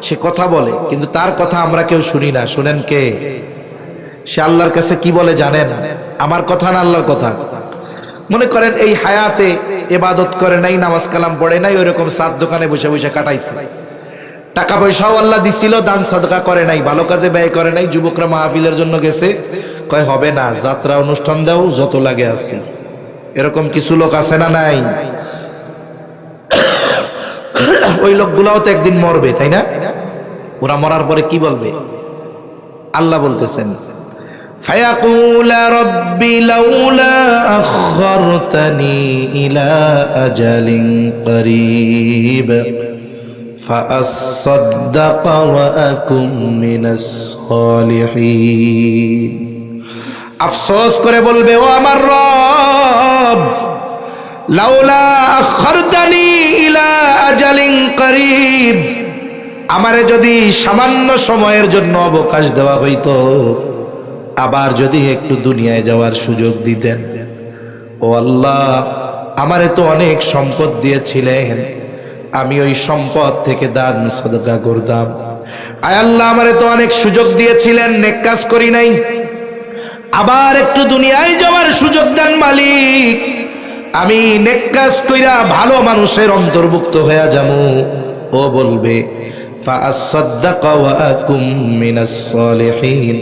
সে কথা বলে, কিন্তু তার কথা আমরা কেউ শুনি না। শুনেন কে? সে আল্লাহর কাছে কি বলে জানেন? আমার কথা না আল্লাহর কথা? মনে করেন এই হায়াতে ইবাদত করে নাই, নামাজ কালাম পড়ে নাই, ওইরকম সাত দোকানে বসে বসে কাটাইছে। টাকা পয়সাও আল্লাহ দিছিল, দান সাদকা করে নাই, ভালো কাজে ব্যয় করে নাই। যুবকরা মাহফিলের জন্য গেছে, কয় হবে না, যাত্রা অনুষ্ঠান দাও, যত লাগে আছি। এরকম কিছু লোক আছে না নাই? ওই লোকগুলাও তো একদিন মরবে, তাই না? ওরা মরার পরে কি বলবে? আল্লাহ বলতেছেন, فيقول رب لولا أخرتني إلى أجل قريب فأصدق وأكن من الصالحين। আফসোস করে বলবে, ও আমার রব, লাউলা আখরতানি ইলা আজালিন করিব, আমারে যদি সামান্য সময়ের জন্য অবকাশ দেওয়া হইতো, আবার যদি একটু দুনিয়ায় যাওয়ার সুযোগ দিতেন। ও আল্লাহ, আমারে তো অনেক সম্পদ দিয়েছিলেন, আমি ওই সম্পদ থেকে দান সদকা করতাম। আয় আল্লাহ, আমারে তো অনেক সুযোগ দিয়েছিলেন, নেক কাজ করি নাই, আবার একটু দুনিয়ায় যাওয়ার সুযোগ দেন মালিক, আমি নেক কাজ কইরা ভালো মানুষের অন্তর্ভুক্ত হয়ে যাবো। ও বলবে, ফাআসাদদাকা ওয়া আকুম মিনাস সালিহিন,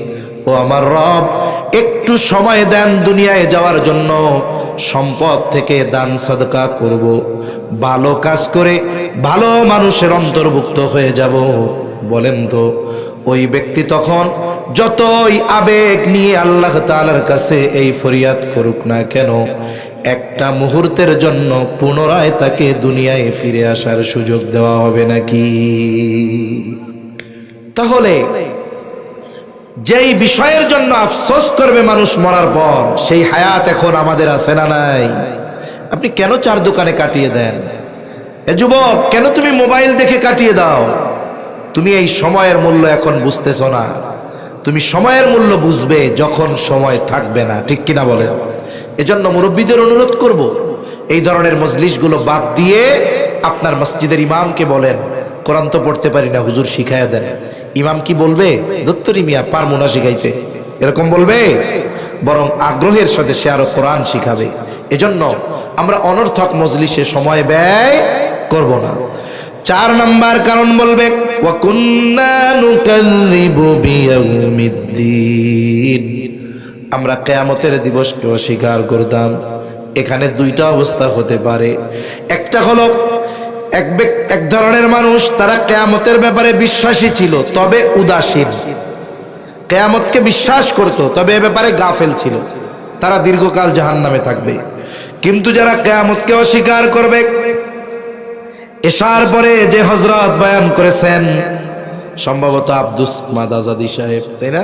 ও আমার রব, একটু সময় দেন দুনিয়ায় যাওয়ার জন্য, সম্পদ থেকে দান সদকা করব, ভালো কাজ করে ভালো মানুষের অন্তর্ভুক্ত হয়ে যাব। বলেন তো, ওই ব্যক্তি তখন যতই আবেগ নিয়ে আল্লাহ তাআলার কাছে এই ফরিয়াদ করুক না কেন, একটা মুহূর্তের জন্য পুনরায় তাকে দুনিয়ায় ফিরে আসার সুযোগ দেওয়া হবে নাকি? তাহলে যেই বিষয়ের জন্য আফসোস করবে মানুষ মরার পর, সেই হায়াত এখন আমাদের আছে না নাই? আপনি কেন চার দোকানে কাটিয়ে দেন? এ যুবক, কেন তুমি মোবাইল দেখে কাটিয়ে দাও? তুমি এই সময়ের মূল্য এখন বুঝতেছ না। তুমি সময়ের মূল্য বুঝবে যখন সময় থাকবে না। ঠিক কিনা বলেন? এজন্য মুরব্বীদের অনুরোধ করব, এই ধরনের মজলিসগুলো বাদ দিয়ে আপনার মসজিদের ইমামকে বলেন, কোরআন তো পড়তে পারি না, হুজুর শিখাইয়া দেন। ইমাম কি বলবে? দত্তরি মিয়া পারমু না শিখাইতে, এরকম বলবে? বরং আগ্রহের সাথে সে আরো কোরআন শিখাবে। এজন্য আমরা অনর্থক মজলিসে সময় ব্যয় করব না। 4 নাম্বার কারণ বলবে, ওয়া কুন্না নুকাল্লিবু বিয়াউমিদ্দিন, আমরা কিয়ামতের দিবসকে অস্বীকার করতাম। এখানে দুইটা অবস্থা হতে পারে। একটা হলো এক ধরনের মানুষ, তারা কিয়ামতের ব্যাপারে বিশ্বাসী ছিল তবে উদাসীন, কিয়ামতকে বিশ্বাস করত তবে এ ব্যাপারে গাফেল ছিল, তারা দীর্ঘকাল জাহান্নামে থাকবে। কিন্তু যারা কিয়ামতকে অস্বীকার করবে, এশার পরে যে হযরত বয়ান করেছেন, সম্ভবত আব্দুস সামাদ আজাদি সাহেব, তাই না?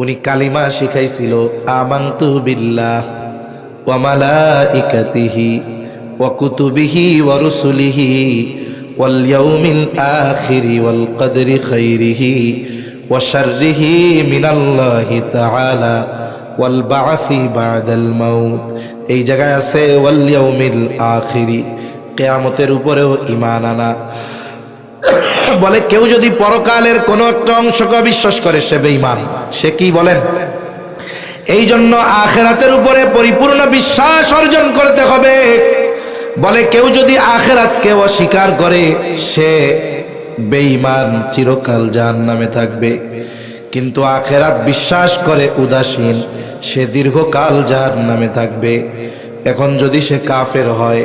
উনি কালিমা শিখাইছিল, আমানতু বিল্লাহ ওয়া মালাইকাতিহি ওয়া কুতুবিহি ওয়া রুসুলিহি ওয়াল ইয়াউমিল আখিরি ওয়াল কদরি খাইরিহি ওয়া শাররিহি মিনাল্লাহি তাআলা ওয়াল বা'সি বা'দাল মাউত। এই জায়গায় আছে ওয়াল ইয়াউমিল আখিরি, কিয়ামতের উপরেও ঈমান আনা। বলে কেউ যদি পরকালের কোনো একটা অংশকে বিশ্বাস করে সে বেঈমান। সে কি বলেন? এই জন্য আখিরাতের উপরে পরিপূর্ণ বিশ্বাস অর্জন করতে হবে। বলে কেউ যদি আখিরাতকে অস্বীকার করে সে বেঈমান, চিরকাল জাহান্নামে থাকবে। কিন্তু আখিরাত বিশ্বাস করে উদাসীন, সে দীর্ঘকাল জাহান্নামে থাকবে। এখন যদি সে কাফের হয়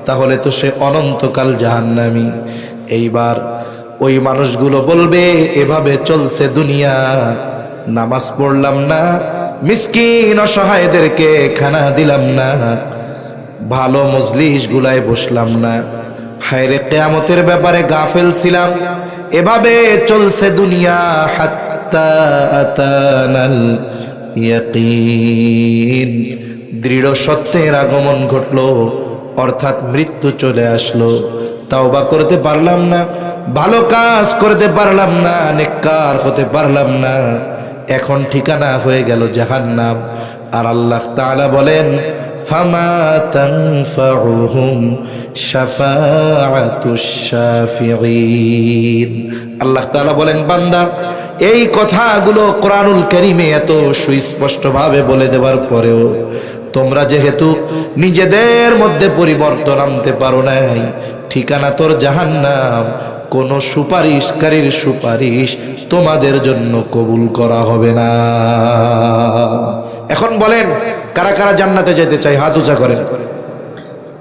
তাহলে তো সে অনন্তকাল জাহান্নামী। এইবার ওই মানুষগুলো বলবে এভাবে চলছে দুনিয়া, নামাজ পড়লাম না, মিসকিন অসহায়দেরকে খানা দিলাম না, ভালো মজলিস গুলায় বসলাম না, হায়রে কিয়ামতের ব্যাপারে গাফেল ছিলাম। এভাবে চলছে দুনিয়া হাত্তা আতানাল ইয়াকিন, দৃঢ় সত্যের আগমন ঘটলো, অর্থাৎ মৃত্যু চলে আসলো। তাওবা করতে পারলাম না, ভালো কাজ করতে পারলাম না, নেককার হতে পারলাম না, এখন ঠিকানা হয়ে গেল জাহান্নাম। আর আল্লাহ তাআলা বলেন ফামা তানফাউহুম শাফাআতুশ শাফিঈন। আল্লাহ তাআলা বলেন বান্দা, এই কথাগুলো কোরআনুল কারীমে এত সুস্পষ্টভাবে বলে দেওয়ার পরেও তোমরা যেহেতু নিজেদের মধ্যে পরিবর্তন আনতে পারো নাই, ঠিকানা তোর জাহান্নাম, কোন সুপারিশকারীর সুপারিশ তোমাদের জন্য কবুল করা হবে না। এখন বলেন কারা কারা জান্নাতে যেতে চাই? হাত উঁচা করেন।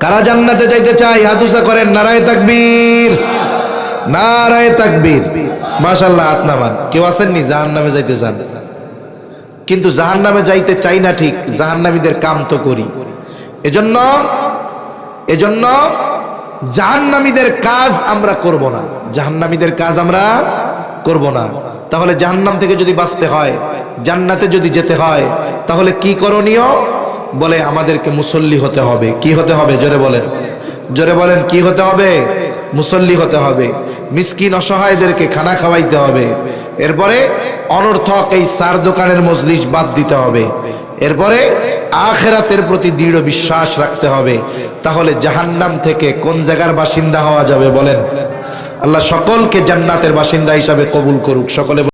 কারা জান্নাতে যাইতে চাই? হাত উঁচা করেন। নারায়ে তাকবীর, নারায়ে তাকবীর। মাশাআল্লাহ, হাত নামান। কেউ আছেননি জাহান্নামে যাইতে চান? কিন্তু জাহান্নামে যাইতে চাই না ঠিক, জাহান্নামীদের কাম তো করি। এজন্য জাহান্নামীদের কাজ আমরা করব না, জাহান্নামীদের কাজ আমরা করব না। তাহলে জাহান্নাম থেকে যদি বাঁচতে হয়, জান্নাতে যদি যেতে হয়, তাহলে কি করণীয়? বলে আমাদেরকে মুসল্লি হতে হবে। কি হতে হবে? জোরে বলেন, জোরে বলেন, কি হতে হবে? মুসল্লি হতে হবে। মিসকিন অসহায়দেরকে খানা খাওয়াইতে হবে। এরপরে অনর্থক এই চার দোকানের মজলিস বাদ দিতে হবে। এরপরে আখিরাতের প্রতি দৃঢ় বিশ্বাস রাখতে হবে। তাহলে জাহান্নাম থেকে কোন জায়গার বাসিন্দা হওয়া যাবে? বলেন। আল্লাহ সকলকে জান্নাতের বাসিন্দা হিসাবে কবুল করুক। সকলে